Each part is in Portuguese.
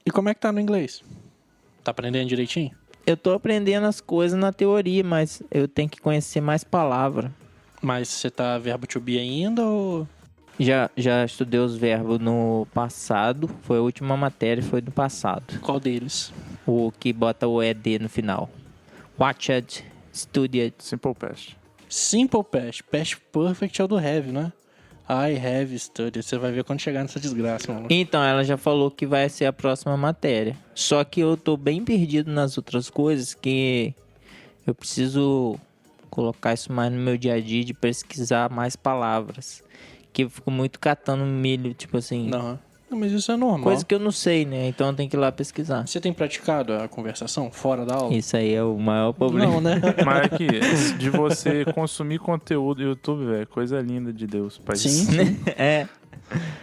E como é que tá no inglês? Tá aprendendo direitinho? Eu tô aprendendo as coisas na teoria, mas eu tenho que conhecer mais palavras. Mas você tá verbo to be ainda ou... Já estudei os verbos no passado. Foi a última matéria, foi do passado. Qual deles? O que bota o ED no final. Watched, studied. Simple Past. Simple past. Past perfect é o do have, né? I have studied. Você vai ver quando chegar nessa desgraça, mano. Então, ela já falou que vai ser a próxima matéria. Só que eu tô bem perdido nas outras coisas, que eu preciso colocar isso mais no meu dia a dia, de pesquisar mais palavras. Que eu fico muito catando milho, tipo assim... Não, mas isso é normal. Coisa que eu não sei, né? Então eu tenho que ir lá pesquisar. Você tem praticado a conversação fora da aula? Isso aí é o maior problema. Não, né? Mas aqui, de você consumir conteúdo do YouTube, velho, coisa linda de Deus. Pai. Sim. É.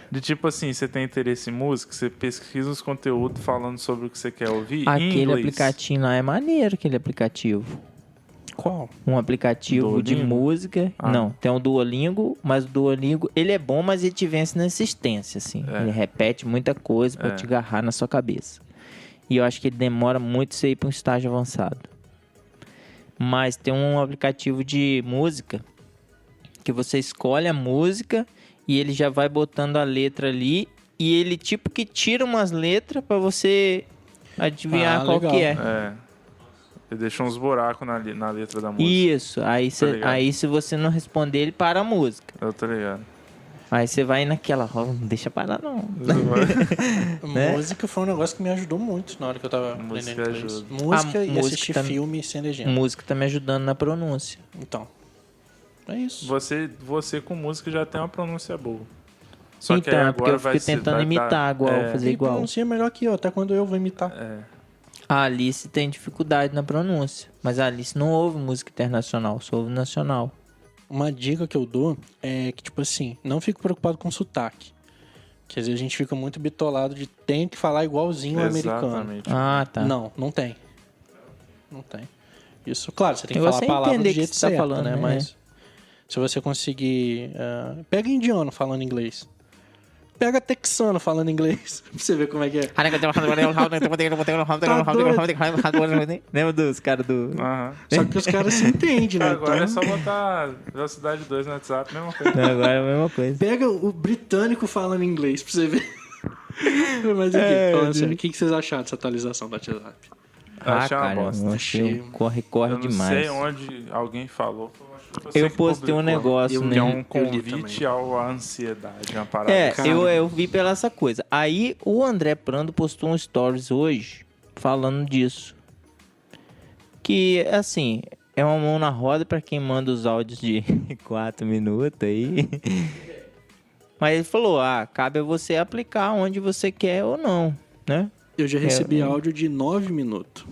De tipo assim, você tem interesse em música, você pesquisa os conteúdos falando sobre o que você quer ouvir em Aquele inglês. aplicativo lá é maneiro, aquele aplicativo. Qual? Um aplicativo de Duolingo? música. Ah. Não, tem o Duolingo, mas o Duolingo, ele é bom, mas ele te vence na insistência, assim. É. Ele repete muita coisa pra te agarrar na sua cabeça. E eu acho que ele demora muito você ir pra um estágio avançado. Mas tem um aplicativo de música que você escolhe a música e ele já vai botando a letra ali e ele tipo que tira umas letras pra você adivinhar qual legal. que é. É. Ele deixa uns buracos na letra da música. Isso, ligado. aí se você não responder, ele para a música. Eu tô ligado. Aí você vai naquela, não deixa parar não. Né? Música foi um negócio que me ajudou muito na hora que eu tava Música aprendendo inglês. ajuda. Música A e música assistir também. filme sem legenda. Música tá me ajudando na pronúncia. Então, é isso. Você com música já tem uma pronúncia boa. Só que Então, aí é porque agora eu fiquei vai ser- tentando vai imitar igual, fazer E igual. pronuncia melhor que eu, até quando eu vou imitar. A Alice tem dificuldade na pronúncia, mas a Alice não ouve música internacional, só ouve nacional. Uma dica que eu dou é que, tipo assim, não fique preocupado com sotaque. Que às vezes a gente fica muito bitolado de tem que falar igualzinho o americano. Exatamente. Ah, tá. Não tem. Não tem. Isso, claro, você tem que Eu falar a sei palavra do entender o que jeito você tá certo, falando, né? né? Mas se você conseguir... pega indiano falando inglês. Pega texano falando inglês. Pra você ver como é que é. Lembra dos caras do... Aham. Só que os caras se entendem, né? Agora é Então, só botar velocidade 2 no WhatsApp, mesma coisa. Agora é a mesma coisa. pega o britânico falando inglês pra você ver. Mas aqui, falando sério, o que vocês acharam dessa atualização do WhatsApp? Achei uma cara, bosta. eu achei um corre Eu não demais. sei onde alguém falou. Você Eu que postei um publicou. negócio, Que é né? um Eu li convite também. à ansiedade, uma parada. É, assim. eu vi pela essa coisa. Aí o André Prando postou um stories hoje falando disso. Que, assim, é uma mão na roda pra quem manda os áudios de 4 minutos aí. Mas ele falou, cabe a você aplicar onde você quer ou não, né? Eu já recebi É, áudio de 9 minutos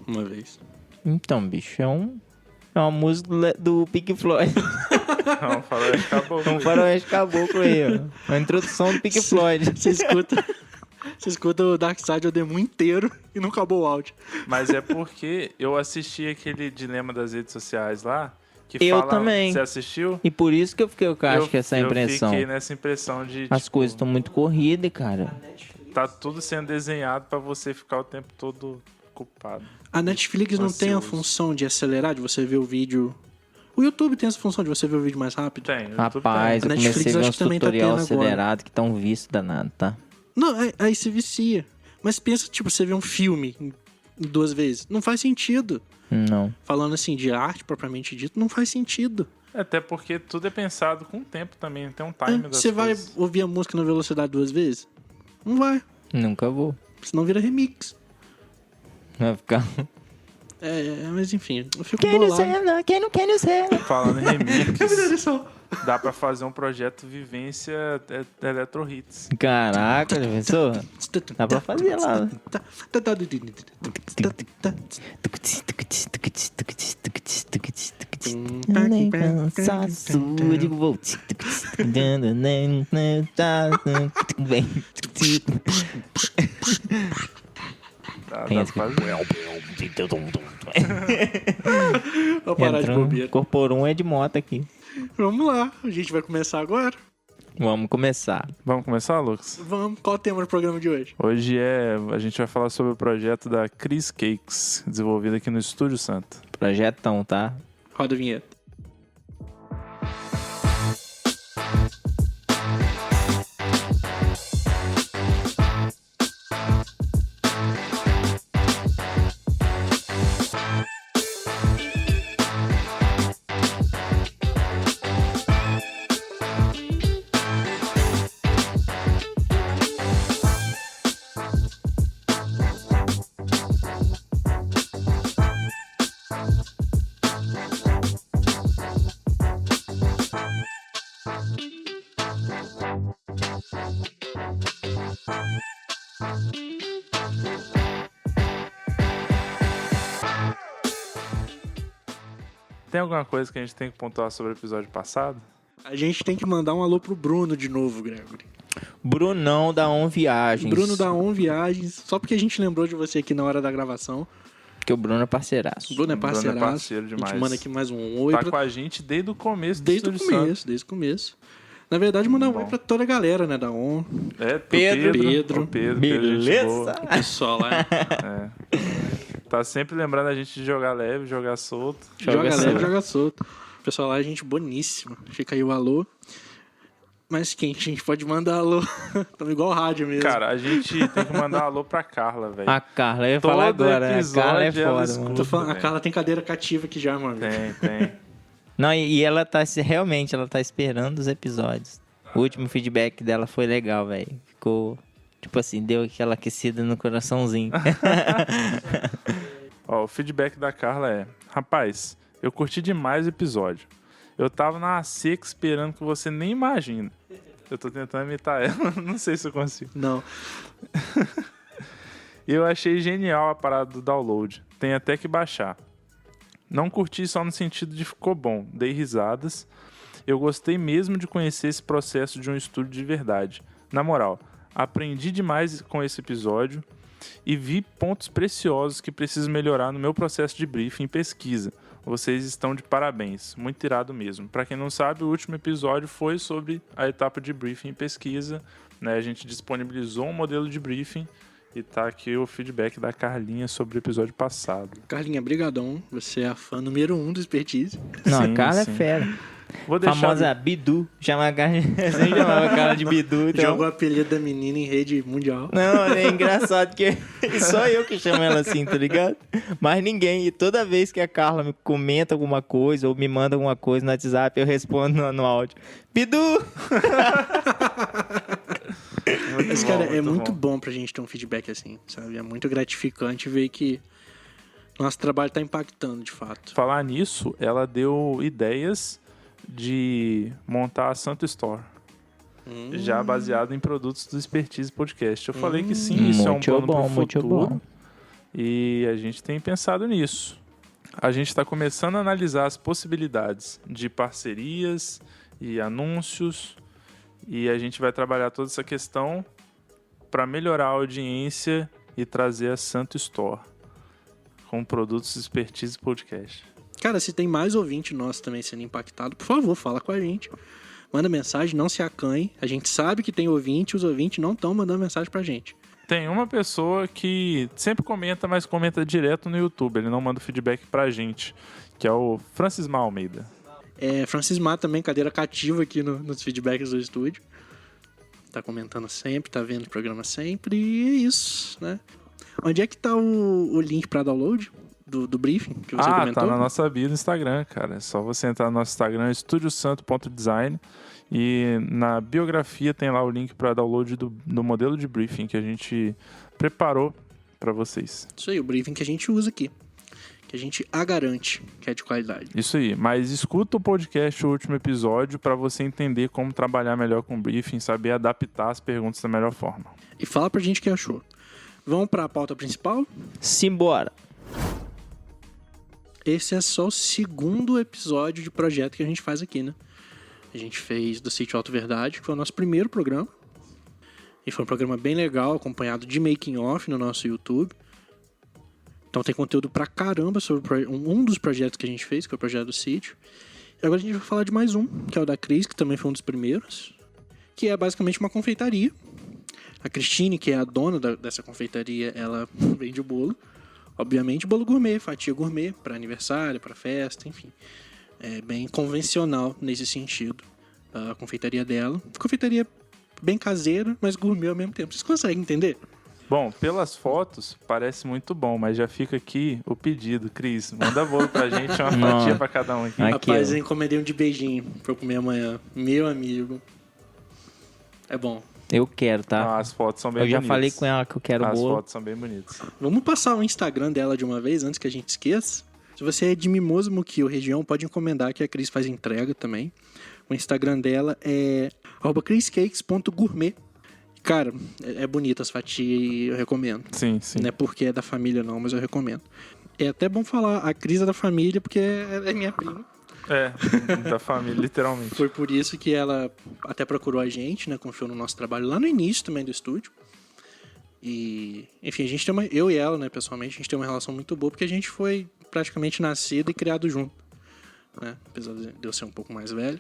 uma vez. Então, bicho, é uma música do Pink Floyd. Não, falou, acabou. É um faroeste caboclo aí, ó. A introdução do Pink Floyd. Você escuta o Dark Side of the Moon inteiro e não acabou o áudio. Mas é porque eu assisti aquele dilema das redes sociais lá. Que Eu fala... também. Você assistiu? E por isso que eu fiquei com essa impressão. Eu fiquei nessa impressão de... As tipo, coisas estão muito corridas, cara. Tá tudo sendo desenhado pra você ficar o tempo todo ocupado. A Netflix não tem a Ansioso. função de acelerar, de você ver o vídeo... O YouTube tem essa função de você ver o vídeo mais rápido? Tem, o YouTube Rapaz, A eu Netflix comecei a ver acho uns que também tá tutorial tendo agora. acelerado que tá um vício danado, tá? Não, aí se vicia. Mas pensa, tipo, você vê um filme em 2 vezes. Não faz sentido. Não. Falando assim de arte propriamente dito, não faz sentido. Até porque tudo é pensado com o tempo também, tem um time das Você vai coisas. ouvir a música na velocidade 2 vezes? Não vai. Nunca vou. Senão vira remix. Vai ficar... Mas enfim, eu fico Can you bolado. say no? Can you say? Falando em remix, Olha só. dá pra fazer um projeto Vivência Electro Hits. Caraca, já pensou? Dá pra fazer lá. Nem pensar de vou. Bem. Dá Tem pra esse- fazer. Vou parar de Entrou, bobeira. incorporou um é de moto aqui. Vamos lá, a gente vai começar agora. Vamos começar. Vamos começar, Lucas? Vamos, qual é o tema do programa de hoje? Hoje a gente vai falar sobre o projeto da Chris Cakes, desenvolvido aqui no Estúdio Santo. Projetão, tá? Roda a vinheta. Tem alguma coisa que a gente tem que pontuar sobre o episódio passado? A gente tem que mandar um alô pro Bruno de novo, Gregory. Brunão da On Viagens. Bruno da On Viagens, só porque a gente lembrou de você aqui na hora da gravação. Porque o Bruno é parceiraço. O Bruno é parceiraço. Bruno é parceiro A demais. gente manda aqui mais um oi. Tá com a gente desde o começo do Desde o Estúdio começo, Santo. desde o começo. Na verdade, mandar um oi Bom. pra toda a galera, né, da ON. É, Pedro. O Pedro, gente boa. Beleza? O pessoal lá. É. Tá sempre lembrando a gente de jogar leve, jogar solto. Joga solto. leve, joga solto. O pessoal lá é gente boníssima. Fica aí o alô. Mas quem a gente pode mandar alô? Estamos igual rádio mesmo. Cara, a gente tem que mandar alô pra Carla, velho. A Carla, eu ia Todo falar agora. A episódio Carla é ela foda, escuta. mano. Tô falando, a velho. Carla tem cadeira cativa aqui já, mano. Tem. Não, e ela tá, realmente, ela tá esperando os episódios. O último feedback dela foi legal, velho. Ficou, tipo assim, deu aquela aquecida no coraçãozinho. Ó, o feedback da Carla é: rapaz, eu curti demais o episódio. Eu tava na seca esperando que você nem imagina. Eu tô tentando imitar ela, não sei se eu consigo. Não. Eu achei genial a parada do download. Tem até que baixar. Não curti só no sentido de ficou bom. Dei risadas. Eu gostei mesmo de conhecer esse processo de um estúdio de verdade. Na moral, aprendi demais com esse episódio e vi pontos preciosos que preciso melhorar no meu processo de briefing e pesquisa. Vocês estão de parabéns. Muito irado mesmo. Para quem não sabe, o último episódio foi sobre a etapa de briefing e pesquisa, né? A gente disponibilizou um modelo de briefing e tá aqui o feedback da Carlinha sobre o episódio passado. Carlinha, brigadão. Você é a fã número 1 do Expertise. Não, Sim, a Carla sim. é fera. Vou deixar... Famosa Bidu. Chama a Carla... Você chamava a Carla de Bidu, então... Jogou o apelido da menina em rede mundial. Não, é engraçado que só eu que chamo ela assim, tá ligado? Mas ninguém. E toda vez que a Carla me comenta alguma coisa ou me manda alguma coisa no WhatsApp, eu respondo no áudio. Bidu! Mas, cara, é muito bom. bom pra gente ter um feedback assim, sabe? É muito gratificante ver que nosso trabalho tá impactando, de fato. Falar nisso, ela deu ideias de montar a Santo Store. Já baseado em produtos do Expertise Podcast. Eu falei que sim, isso é um Muito plano bom, pro muito futuro. bom. E a gente tem pensado nisso. A gente está começando a analisar as possibilidades de parcerias e anúncios. E a gente vai trabalhar toda essa questão para melhorar a audiência e trazer a Santo Store com produtos Expertise Podcast. Cara, se tem mais ouvinte nosso também sendo impactado, por favor, fala com a gente. Manda mensagem, não se acanhe. A gente sabe que tem ouvinte, os ouvintes não estão mandando mensagem pra gente. Tem uma pessoa que sempre comenta, mas comenta direto no YouTube. Ele não manda feedback pra gente, que é o Francis Mar Almeida. Francis Mar também, cadeira cativa aqui nos feedbacks do estúdio. Tá comentando sempre, tá vendo o programa sempre. E é isso, né? Onde é que tá o link pra download do briefing que você comentou? Tá na nossa bio no Instagram, cara. É só você entrar no nosso Instagram, estudiosanto.design, e na biografia tem lá o link para download do modelo de briefing que a gente preparou para vocês. Isso aí, o briefing que a gente usa aqui. Que a gente garante que é de qualidade. Isso aí. Mas escuta o podcast, o último episódio, para você entender como trabalhar melhor com o briefing, saber adaptar as perguntas da melhor forma. E fala pra gente o que achou. Vamos pra pauta principal? Simbora. Esse é só o segundo episódio de projeto que a gente faz aqui, né? A gente fez do Sítio Alto Verdade, que foi o nosso primeiro programa. E foi um programa bem legal, acompanhado de making off no nosso YouTube. Então tem conteúdo pra caramba sobre um dos projetos que a gente fez, que é o projeto do Sítio. E agora a gente vai falar de mais um, que é o da Cris, que também foi um dos primeiros. que é basicamente uma confeitaria. A Cristine, que é a dona dessa confeitaria, ela vende bolo. Obviamente, bolo gourmet, fatia gourmet, para aniversário, para festa, enfim. É bem convencional nesse sentido. A confeitaria dela. Confeitaria bem caseira, mas gourmet ao mesmo tempo. Vocês conseguem entender? Bom, pelas fotos, parece muito bom, mas já fica aqui o pedido. Cris, manda bolo pra gente, uma fatia pra cada um aqui. Rapaz, eu encomendei um de beijinho pra eu comer amanhã. Meu amigo. É bom. Eu quero, tá? As fotos são bem bonitas. Eu já falei com ela que eu quero As bolo. fotos são bem bonitas. Vamos passar o Instagram dela de uma vez, antes que a gente esqueça. Se você é de Mimoso, Muquio, região, pode encomendar que a Cris faz entrega também. O Instagram dela é @criscakes.gourmet. Cara, é bonita as fatias e eu recomendo. Sim, sim. Não é porque é da família não, mas eu recomendo. É até bom falar, a Cris é da família porque é minha prima. É, da família, literalmente. Foi por isso que ela até procurou a gente, né? Confiou no nosso trabalho lá no início também do estúdio. E, enfim, a gente tem eu e ela, né, pessoalmente, a gente tem uma relação muito boa porque a gente foi praticamente nascido e criado junto, né? Apesar de eu ser um pouco mais velho.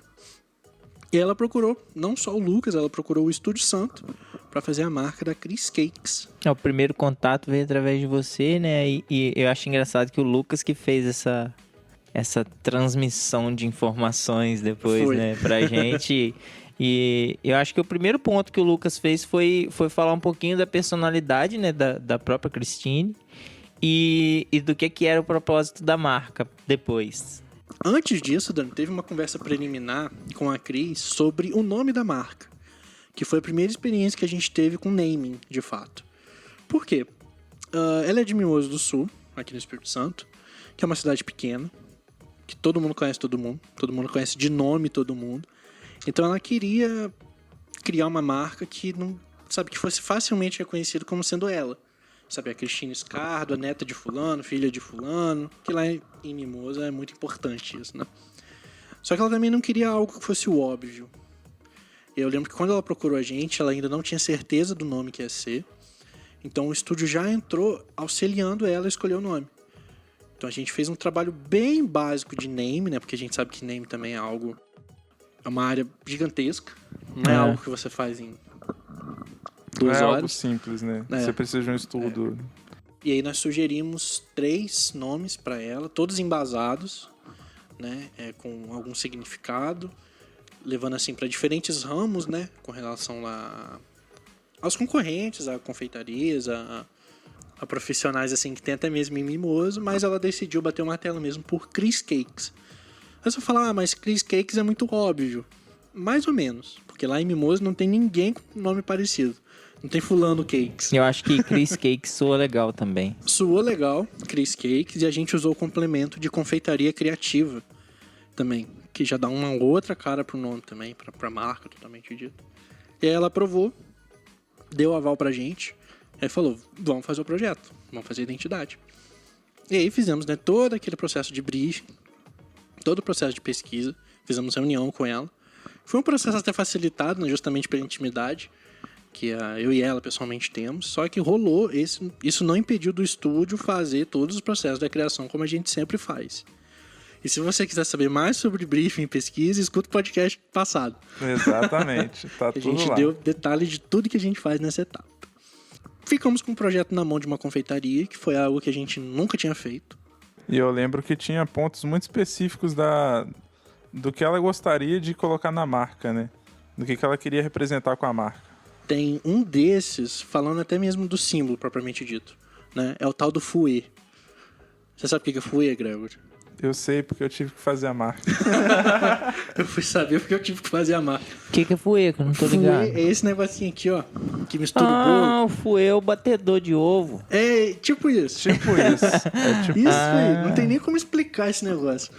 E ela procurou, não só o Lucas, ela procurou o Estúdio Santo para fazer a marca da Cris Cakes. O primeiro contato veio através de você, né? E eu acho engraçado que o Lucas que fez essa transmissão de informações depois, né, pra gente. E eu acho que o primeiro ponto que o Lucas fez foi falar um pouquinho da personalidade, né, da própria Cristine e do que era o propósito da marca depois. Antes disso, Dani, teve uma conversa preliminar com a Cris sobre o nome da marca, que foi a primeira experiência que a gente teve com naming, de fato. Por quê? Ela é de Mimoso do Sul, aqui no Espírito Santo, que é uma cidade pequena, que todo mundo conhece conhece de nome todo mundo. Então ela queria criar uma marca que não, sabe, que fosse facilmente reconhecido como sendo ela. Sabe, a Cristine Scardo, a neta de fulano, filha de fulano, que lá em Mimoso é muito importante isso, né? Só que ela também não queria algo que fosse o óbvio. Eu lembro que quando ela procurou a gente, ela ainda não tinha certeza do nome que ia ser. Então o estúdio já entrou auxiliando ela a escolher o nome. Então a gente fez um trabalho bem básico de name, né? Porque a gente sabe que name também é uma área gigantesca. Não é algo que você faz em 2 horas. É algo simples, né? Você precisa de um estudo. E aí nós sugerimos 3 nomes para ela, todos embasados, né? Com algum significado, levando assim para diferentes ramos, né? Com relação lá aos concorrentes, a confeitarias, a profissionais assim que tem até mesmo em Mimoso, mas ela decidiu bater o martelo mesmo por Cris Cakes. Aí você fala, mas Cris Cakes é muito óbvio. Mais ou menos, porque lá em Mimoso não tem ninguém com nome parecido. Não tem fulano Cakes. Eu acho que Cris Cakes soa legal também. Soou legal, Cris Cakes, e a gente usou o complemento de confeitaria criativa também, que já dá uma outra cara pro nome também, pra marca, totalmente dito. E aí ela aprovou, deu aval pra gente, aí falou, vamos fazer o projeto, vamos fazer a identidade. E aí fizemos, né, todo aquele processo de briefing, todo o processo de pesquisa, fizemos reunião com ela. Foi um processo até facilitado, né, justamente pela intimidade que eu e ela pessoalmente temos, só que rolou, isso não impediu do estúdio fazer todos os processos da criação como a gente sempre faz. E se você quiser saber mais sobre briefing e pesquisa, escuta o podcast passado. Exatamente, tá tudo lá. A gente deu detalhes de tudo que a gente faz nessa etapa. Ficamos com um projeto na mão de uma confeitaria, que foi algo que a gente nunca tinha feito. E eu lembro que tinha pontos muito específicos do que ela gostaria de colocar na marca, né? Do que ela queria representar com a marca. Tem um desses, falando até mesmo do símbolo, propriamente dito, né? É o tal do fouet. Você sabe o que é fouet, Gregor? Eu sei, porque eu tive que fazer a marca. Eu fui saber porque eu tive que fazer a marca. O que é fouet? Que eu não tô ligado. Fouet é esse negocinho aqui, ó, que mistura o bolo. O fouet é o batedor de ovo. É, tipo isso. Tipo isso. É tipo... Isso aí, não tem nem como explicar esse negócio.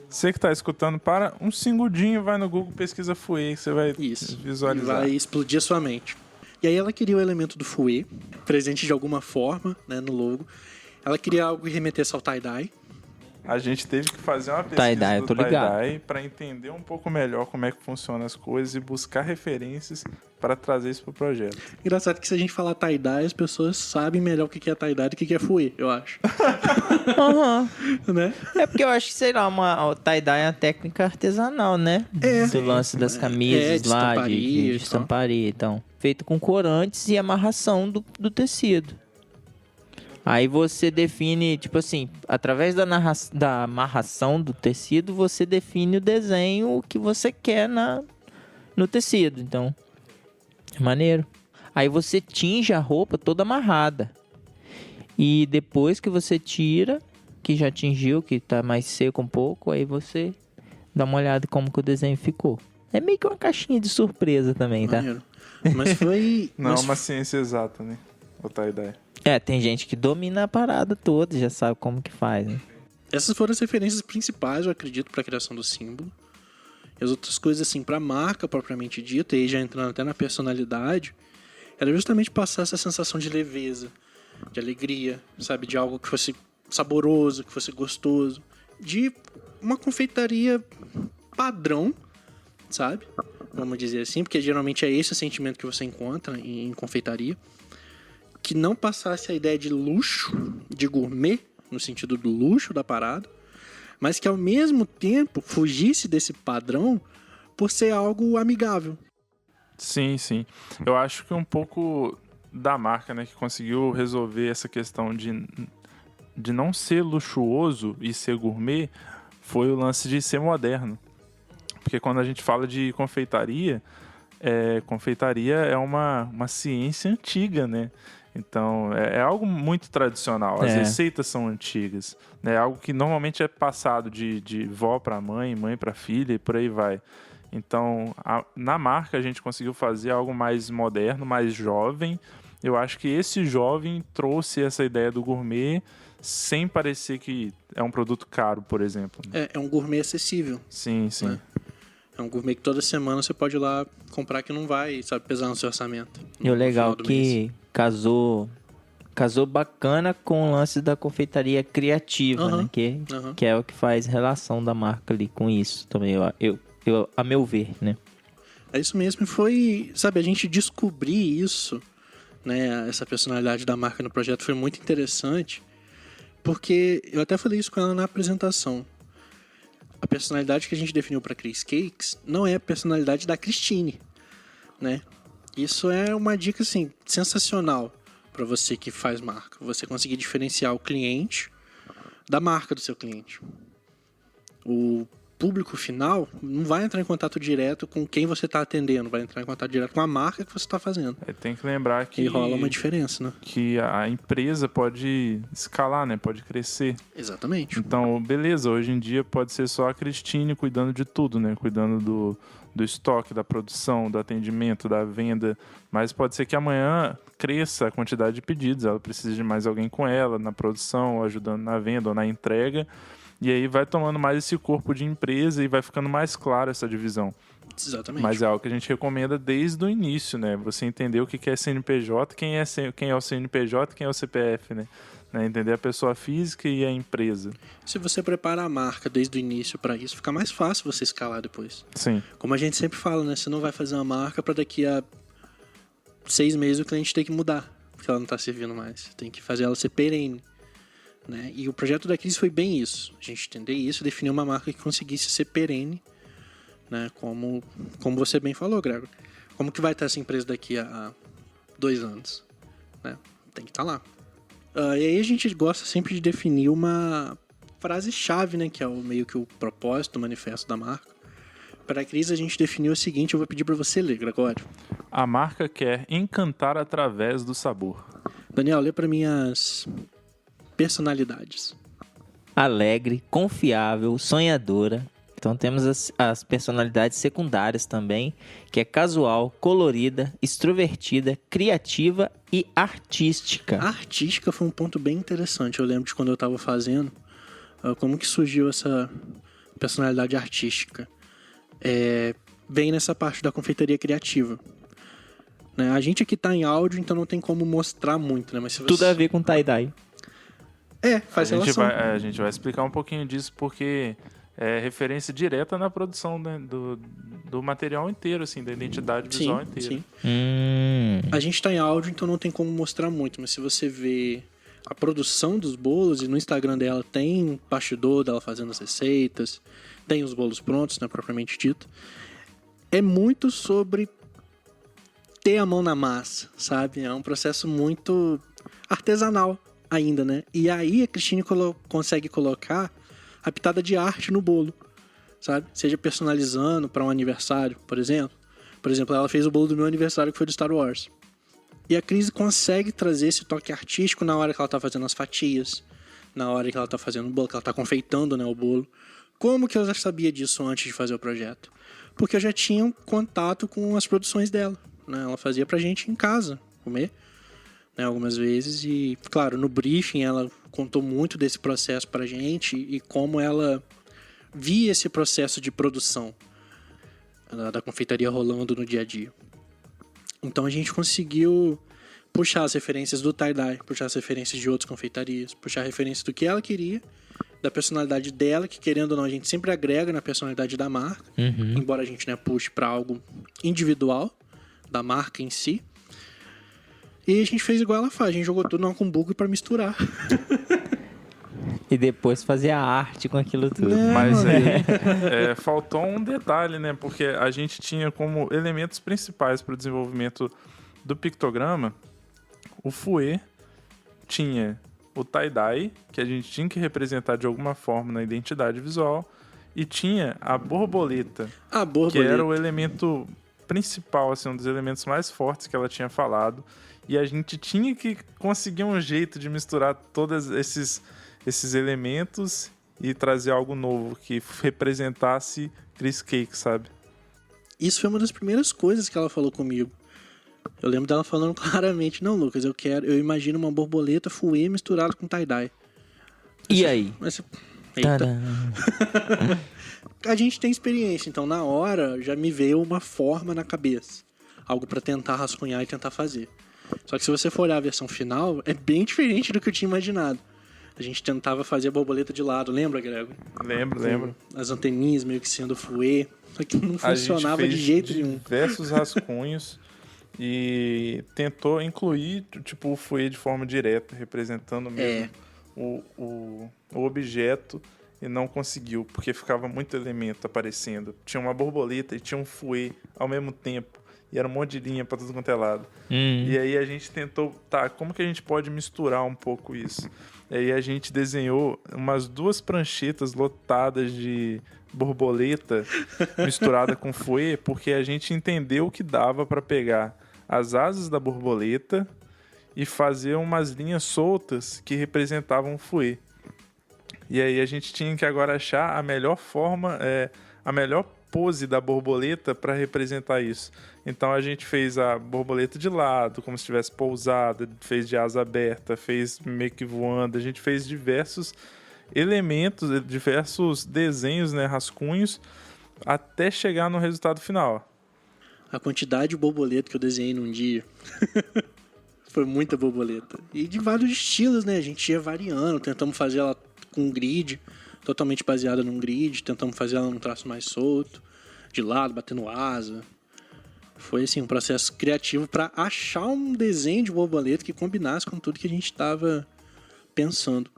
Você que tá escutando, para um segundinho, vai no Google, pesquisa fouet, que você vai visualizar. Vai explodir a sua mente. E aí ela queria o elemento do fouet, presente de alguma forma, né, no logo. Ela queria algo que remetesse ao tie-dye, A gente teve que fazer uma pesquisa Tie-dye, eu tô do ligado. tie-dye para entender um pouco melhor como é que funcionam as coisas e buscar referências para trazer isso pro projeto. Engraçado que se a gente falar tie-dye, as pessoas sabem melhor o que é tie-dye do que é fouet, eu acho. Aham. Né? É porque eu acho que, sei lá, o tie-dye é uma técnica artesanal, né? É. Do lance das camisas de lá, estamparia de e tal. estamparia, então. Feito com corantes e amarração do tecido. Aí você define, tipo assim, através da amarração do tecido, você define o desenho que você quer no tecido. Então, é maneiro. Aí você tinge a roupa toda amarrada. E depois que você tira, que já tingiu, que tá mais seco um pouco, aí você dá uma olhada como que o desenho ficou. É meio que uma caixinha de surpresa também, tá? Maneiro. Mas foi... Não é mas uma ciência exata, né? O tie-dye. É, tem gente que domina a parada toda, já sabe como que faz, né? essas foram as referências principais, eu acredito, para a criação do símbolo. E as outras coisas, assim, para a marca propriamente dita, e aí já entrando até na personalidade, era justamente passar essa sensação de leveza, de alegria, sabe? De algo que fosse saboroso, que fosse gostoso. De uma confeitaria padrão, sabe? Vamos dizer assim, porque geralmente é esse o sentimento que você encontra em confeitaria. Que não passasse a ideia de luxo, de gourmet, no sentido do luxo da parada, mas que ao mesmo tempo fugisse desse padrão por ser algo amigável. Sim, sim. Eu acho que um pouco da marca, né, que conseguiu resolver essa questão de não ser luxuoso e ser gourmet foi o lance de ser moderno. Porque quando a gente fala de confeitaria, confeitaria é uma ciência antiga, né? Então, é algo muito tradicional. As receitas são antigas. É algo que normalmente é passado de vó para mãe, mãe para filha e por aí vai. Então, na marca a gente conseguiu fazer algo mais moderno, mais jovem. Eu acho que esse jovem trouxe essa ideia do gourmet sem parecer que é um produto caro, por exemplo. É um gourmet acessível. Sim, sim. Né? É um gourmet que toda semana você pode ir lá comprar que não vai, sabe, pesar no seu orçamento. E o legal que casou bacana com o lance da confeitaria criativa, né? Que é o que faz relação da marca ali com isso também, eu a meu ver, né? É isso mesmo, foi, sabe, a gente descobrir isso, né, essa personalidade da marca no projeto foi muito interessante, porque eu até falei isso com ela na apresentação. A personalidade que a gente definiu para Cris Cakes não é a personalidade da Christine, né? Isso é uma dica, assim, sensacional para você que faz marca. Você conseguir diferenciar o cliente da marca do seu cliente. O público final não vai entrar em contato direto com quem você está atendendo, vai entrar em contato direto com a marca que você está fazendo. Tem que lembrar que... E rola uma diferença, né? Que a empresa pode escalar, né? Pode crescer. Exatamente. Então, beleza, hoje em dia pode ser só a Christine cuidando de tudo, né? Cuidando do estoque, da produção, do atendimento, da venda. Mas pode ser que amanhã cresça a quantidade de pedidos. Ela precisa de mais alguém com ela na produção, ou ajudando na venda ou na entrega. E aí vai tomando mais esse corpo de empresa e vai ficando mais clara essa divisão. Exatamente. Mas é algo que a gente recomenda desde o início, né? Você entender o que é CNPJ, quem é o CNPJ, quem é o CPF, né? Entender a pessoa física e a empresa. Se você prepara a marca desde o início para isso, fica mais fácil você escalar depois. Sim. Como a gente sempre fala, né? Você não vai fazer uma marca para daqui a 6 meses o cliente ter que mudar, porque ela não está servindo mais. Você tem que fazer ela ser perene. Né? E o projeto da Cris foi bem isso. A gente entender isso, definir uma marca que conseguisse ser perene, né? Como você bem falou, Gregor. Como que vai estar essa empresa daqui a 2 anos? Né? Tem que estar lá. E aí a gente gosta sempre de definir uma frase-chave, né? Que é meio que o propósito, o manifesto da marca. Para a Cris a gente definiu o seguinte, eu vou pedir para você ler, Gregório. A marca quer encantar através do sabor. Daniel, lê para mim as personalidades. Alegre, confiável, sonhadora. Então temos as personalidades secundárias também, que é casual, colorida, extrovertida, criativa e artística. A artística foi um ponto bem interessante. Eu lembro de quando eu estava fazendo, como que surgiu essa personalidade artística. Vem nessa parte da confeitaria criativa. Né? A gente aqui tá em áudio, então não tem como mostrar muito, né? Mas se você... Tudo a ver com tie-dye. Faz relação. A gente vai explicar um pouquinho disso porque é referência direta na produção, né, do material inteiro, assim, da identidade visual inteira. Sim. A gente tá em áudio, então não tem como mostrar muito, mas se você vê a produção dos bolos, e no Instagram dela tem um bastidor dela fazendo as receitas, tem os bolos prontos, né, propriamente dito. É muito sobre ter a mão na massa, sabe? É um processo muito artesanal ainda, né? E aí a Cristine consegue colocar a pitada de arte no bolo, sabe? Seja personalizando para um aniversário, por exemplo. Por exemplo, ela fez o bolo do meu aniversário, que foi do Star Wars. E a Cris consegue trazer esse toque artístico na hora que ela tá fazendo as fatias, na hora que ela tá fazendo o bolo, que ela tá confeitando, né, o bolo. Como que eu já sabia disso antes de fazer o projeto? Porque eu já tinha um contato com as produções dela, né? Ela fazia pra gente em casa comer, né, algumas vezes. E, claro, no briefing ela contou muito desse processo pra gente e como ela via esse processo de produção da confeitaria rolando no dia a dia. Então a gente conseguiu puxar as referências do tie-dye, puxar as referências de outras confeitarias, puxar referências do que ela queria, da personalidade dela, que querendo ou não a gente sempre agrega na personalidade da marca, embora a gente, né, puxe para algo individual da marca em si. E a gente fez igual ela faz, a gente jogou tudo no Alcumburgo para misturar. E depois fazer a arte com aquilo tudo. Mas faltou um detalhe, né? Porque a gente tinha como elementos principais para o desenvolvimento do pictograma o fouet, tinha o tie-dye, que a gente tinha que representar de alguma forma na identidade visual, e tinha a borboleta, que era o elemento principal, assim, um dos elementos mais fortes que ela tinha falado. E a gente tinha que conseguir um jeito de misturar todos esses elementos e trazer algo novo que representasse Chris Cake, sabe? Isso foi uma das primeiras coisas que ela falou comigo. Eu lembro dela falando claramente: não, Lucas, eu imagino uma borboleta fouet misturado com tie-dye. E aí? Eita. A gente tem experiência, então na hora já me veio uma forma na cabeça. Algo pra tentar rascunhar e tentar fazer. Só que se você for olhar a versão final, é bem diferente do que eu tinha imaginado. A gente tentava fazer a borboleta de lado, lembra, Grego? Lembro. As anteninhas meio que sendo fouet, só que não funcionava de jeito nenhum. Diversos rascunhos e tentou incluir tipo o fouet de forma direta, representando mesmo o objeto, e não conseguiu, porque ficava muito elemento aparecendo. Tinha uma borboleta e tinha um fouet ao mesmo tempo. E era um monte de linha pra tudo quanto é lado. E aí a gente tentou, como que a gente pode misturar um pouco isso? E aí a gente desenhou umas 2 pranchetas lotadas de borboleta misturada com fouet, porque a gente entendeu que dava para pegar as asas da borboleta e fazer umas linhas soltas que representavam o fouet. E aí a gente tinha que agora achar a melhor forma, a melhor pose da borboleta para representar isso. Então a gente fez a borboleta de lado, como se estivesse pousada, fez de asa aberta, fez meio que voando. A gente fez diversos elementos, diversos desenhos, né, rascunhos, até chegar no resultado final. A quantidade de borboleta que eu desenhei num dia foi muita borboleta. E de vários estilos, né? A gente ia variando, tentamos fazer ela com um grid, totalmente baseada num grid, tentamos fazer ela num traço mais solto, de lado, batendo asa. Foi assim, um processo criativo para achar um desenho de borboleta que combinasse com tudo que a gente estava pensando.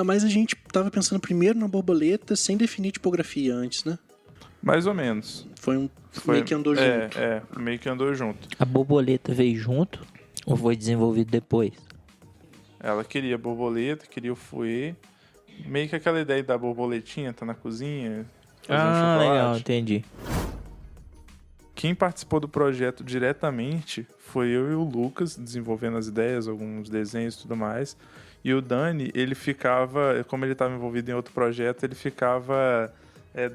Mas a gente estava pensando primeiro na borboleta sem definir tipografia antes, né? Mais ou menos. Meio que andou junto. Meio que andou junto. A borboleta veio junto ou foi desenvolvido depois? Ela queria borboleta, queria o fouet. Meio que aquela ideia da borboletinha, tá na cozinha. Legal, entendi. Quem participou do projeto diretamente foi eu e o Lucas, desenvolvendo as ideias, alguns desenhos e tudo mais. E o Dani, ele ficava, como ele estava envolvido em outro projeto, ele ficava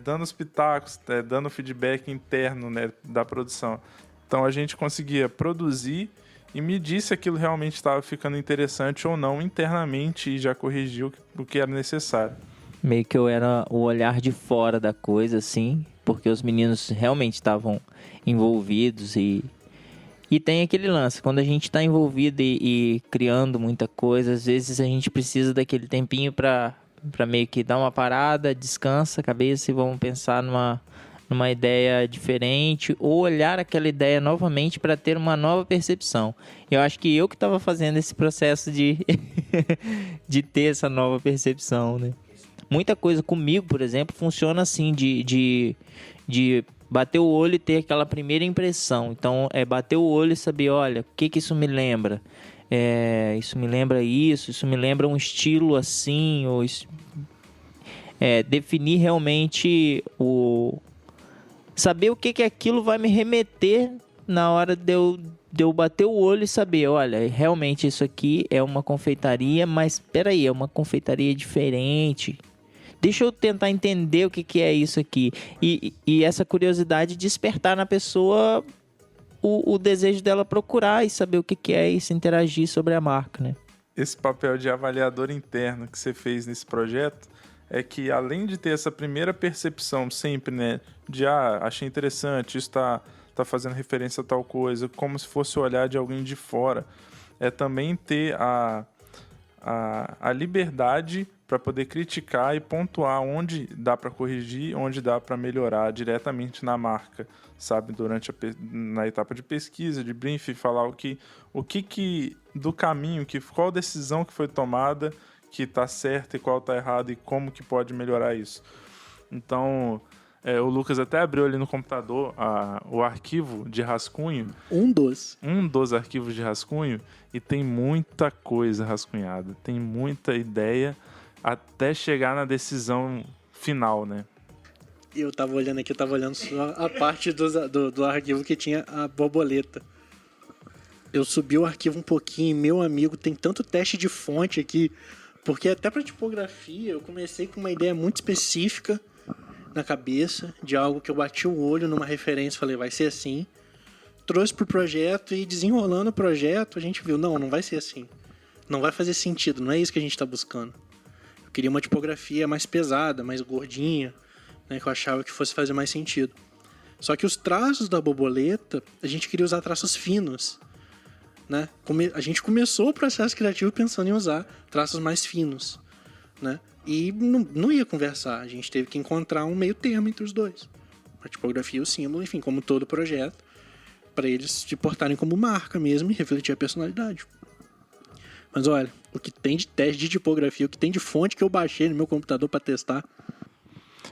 dando os pitacos, dando feedback interno, né, da produção. Então a gente conseguia produzir e medir se aquilo realmente estava ficando interessante ou não internamente e já corrigiu o que era necessário. Meio que eu era o olhar de fora da coisa, assim, porque os meninos realmente estavam envolvidos e E tem aquele lance, quando a gente está envolvido e criando muita coisa, às vezes a gente precisa daquele tempinho para meio que dar uma parada, descansa a cabeça e vamos pensar numa ideia diferente, ou olhar aquela ideia novamente para ter uma nova percepção. Eu acho que eu que estava fazendo esse processo de, de ter essa nova percepção, né? Muita coisa comigo, por exemplo, funciona assim, de bater o olho e ter aquela primeira impressão. Então, é bater o olho e saber, olha, o que isso me lembra? Isso me lembra isso me lembra um estilo assim, ou definir realmente saber o que aquilo vai me remeter na hora de eu bater o olho e saber, olha, realmente isso aqui é uma confeitaria, mas peraí, é uma confeitaria diferente. Deixa eu tentar entender o que é isso aqui. E essa curiosidade despertar na pessoa o desejo dela procurar e saber o que é e se interagir sobre a marca, né? Esse papel de avaliador interno que você fez nesse projeto é que, além de ter essa primeira percepção sempre, né, de achei interessante, isso tá fazendo referência a tal coisa, como se fosse o olhar de alguém de fora, é também ter a liberdade para poder criticar e pontuar onde dá para corrigir, onde dá para melhorar diretamente na marca, sabe? Na etapa de pesquisa, de briefing, falar o que do caminho, qual decisão que foi tomada que está certa e qual está errada e como que pode melhorar isso. Então, o Lucas até abriu ali no computador o arquivo de rascunho. Um dos arquivos de rascunho, e tem muita coisa rascunhada, tem muita ideia até chegar na decisão final, né? Eu tava olhando aqui, só a parte do arquivo que tinha a borboleta. Eu subi o arquivo um pouquinho, meu amigo, tem tanto teste de fonte aqui, porque até pra tipografia eu comecei com uma ideia muito específica na cabeça, de algo que eu bati o olho numa referência, falei, vai ser assim. Trouxe pro projeto e desenrolando o projeto, a gente viu, não vai ser assim. Não vai fazer sentido, não é isso que a gente tá buscando. Eu queria uma tipografia mais pesada, mais gordinha, né, que eu achava que fosse fazer mais sentido. Só que os traços da borboleta, a gente queria usar traços finos, né? A gente começou o processo criativo pensando em usar traços mais finos, né? E não ia conversar, a gente teve que encontrar um meio termo entre os dois. A tipografia e o símbolo, enfim, como todo projeto, para eles se portarem como marca mesmo e refletir a personalidade. Mas olha, o que tem de teste de tipografia, o que tem de fonte que eu baixei no meu computador para testar.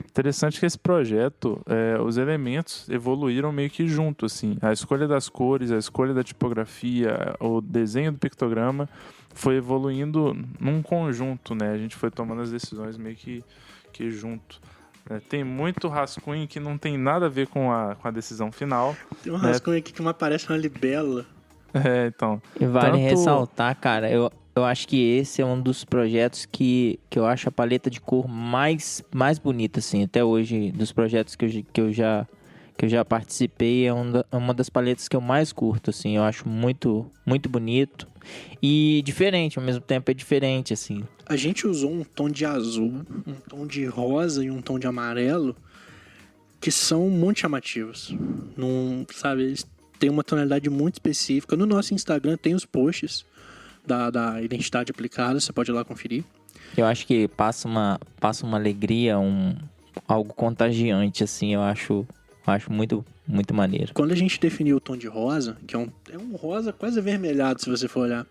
Interessante que esse projeto, os elementos evoluíram meio que junto, assim. A escolha das cores, a escolha da tipografia, o desenho do pictograma foi evoluindo num conjunto, né? A gente foi tomando as decisões meio que junto. Tem muito rascunho que não tem nada a ver com a decisão final. Tem um rascunho aqui que me parece uma libela. Então. E vale ressaltar, cara, eu acho que esse é um dos projetos que eu acho a paleta de cor mais bonita, assim, até hoje, dos projetos que eu já participei, é uma das paletas que eu mais curto, assim, eu acho muito, muito bonito e diferente, ao mesmo tempo é diferente, assim. A gente usou um tom de azul, um tom de rosa e um tom de amarelo que são muito chamativos, sabe, eles têm uma tonalidade muito específica. No nosso Instagram tem os posts da identidade aplicada, você pode ir lá conferir. Eu acho que passa uma alegria, algo contagiante, assim, eu acho muito, muito maneiro. Quando a gente definiu o tom de rosa, que é um rosa quase avermelhado, se você for olhar,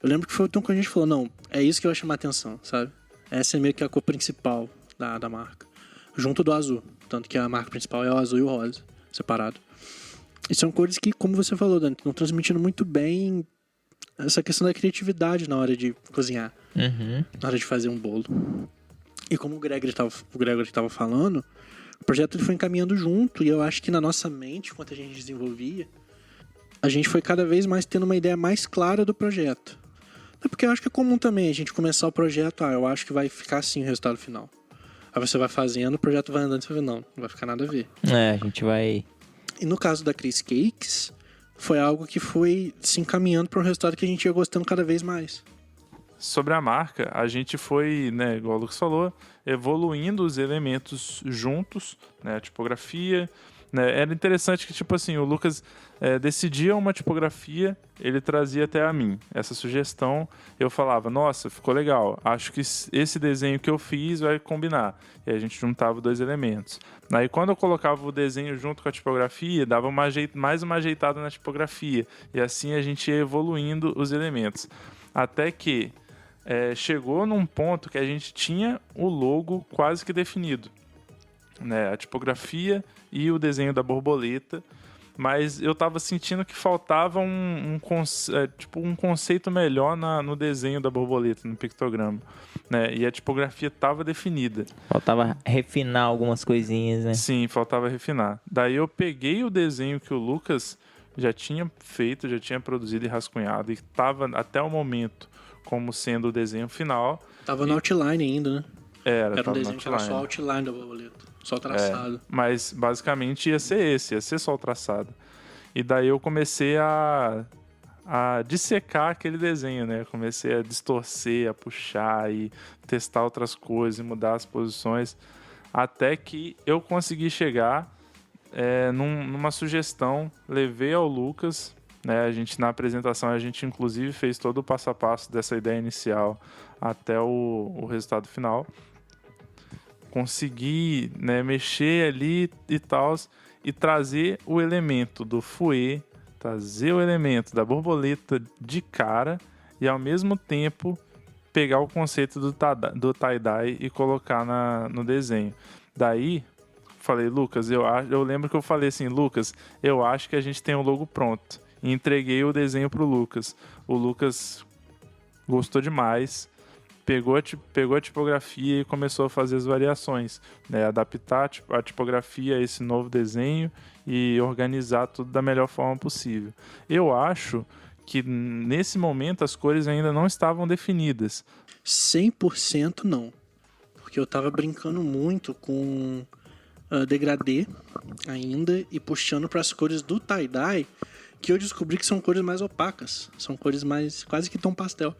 eu lembro que foi o tom que a gente falou, não, é isso que vai chamar atenção, sabe? Essa é meio que a cor principal da marca, junto do azul, tanto que a marca principal é o azul e o rosa, separado. E são cores que, como você falou, Dani, estão transmitindo muito bem essa questão da criatividade na hora de cozinhar, na hora de fazer um bolo. E como o Gregory estava falando, o projeto ele foi encaminhando junto, e eu acho que na nossa mente, enquanto a gente desenvolvia, a gente foi cada vez mais tendo uma ideia mais clara do projeto. É porque eu acho que é comum também a gente começar o projeto, eu acho que vai ficar assim o resultado final. Aí você vai fazendo, o projeto vai andando e você vai, não vai ficar nada a ver. A gente vai... E no caso da Cris Cakes, foi algo que foi se encaminhando para um resultado que a gente ia gostando cada vez mais. Sobre a marca, a gente foi, né, igual o Lucas falou, evoluindo os elementos juntos, né, a tipografia, né? Era interessante que, tipo assim, o Lucas decidia uma tipografia, ele trazia até a mim essa sugestão, eu falava, nossa, ficou legal, acho que esse desenho que eu fiz vai combinar. E a gente juntava 2 elementos. Aí quando eu colocava o desenho junto com a tipografia, dava mais uma ajeitada na tipografia. E assim a gente ia evoluindo os elementos. Até que chegou num ponto que a gente tinha o logo quase que definido, né? A tipografia e o desenho da borboleta, mas eu estava sentindo que faltava um conceito melhor no desenho da borboleta, no pictograma, né? E a tipografia estava definida. Faltava refinar algumas coisinhas, né? Sim, faltava refinar. Daí eu peguei o desenho que o Lucas já tinha feito, já tinha produzido e rascunhado, e estava até o momento como sendo o desenho final. Tava no outline ainda, né? Era um desenho que era só outline da borboleta, só traçado. Mas basicamente ia ser só o traçado. E daí eu comecei a dissecar aquele desenho, né? Comecei a distorcer, a puxar e testar outras coisas e mudar as posições, até que eu consegui chegar numa sugestão, levei ao Lucas, né? Na apresentação a gente inclusive fez todo o passo a passo dessa ideia inicial até o resultado final. Consegui, né, mexer ali e tal, e trazer o elemento do fouet, trazer o elemento da borboleta de cara e ao mesmo tempo pegar o conceito do tie-dye e colocar no desenho. Daí falei, Lucas, eu lembro que eu falei assim, Lucas, eu acho que a gente tem o logo pronto. E entreguei o desenho pro Lucas. O Lucas gostou demais, pegou a tipografia e começou a fazer as variações, né? Adaptar a tipografia a esse novo desenho e organizar tudo da melhor forma possível. Eu acho que nesse momento as cores ainda não estavam definidas. 100% não. Porque eu tava brincando muito com degradê ainda e puxando para as cores do tie-dye, que eu descobri que são cores mais opacas. São cores mais quase que tom pastel.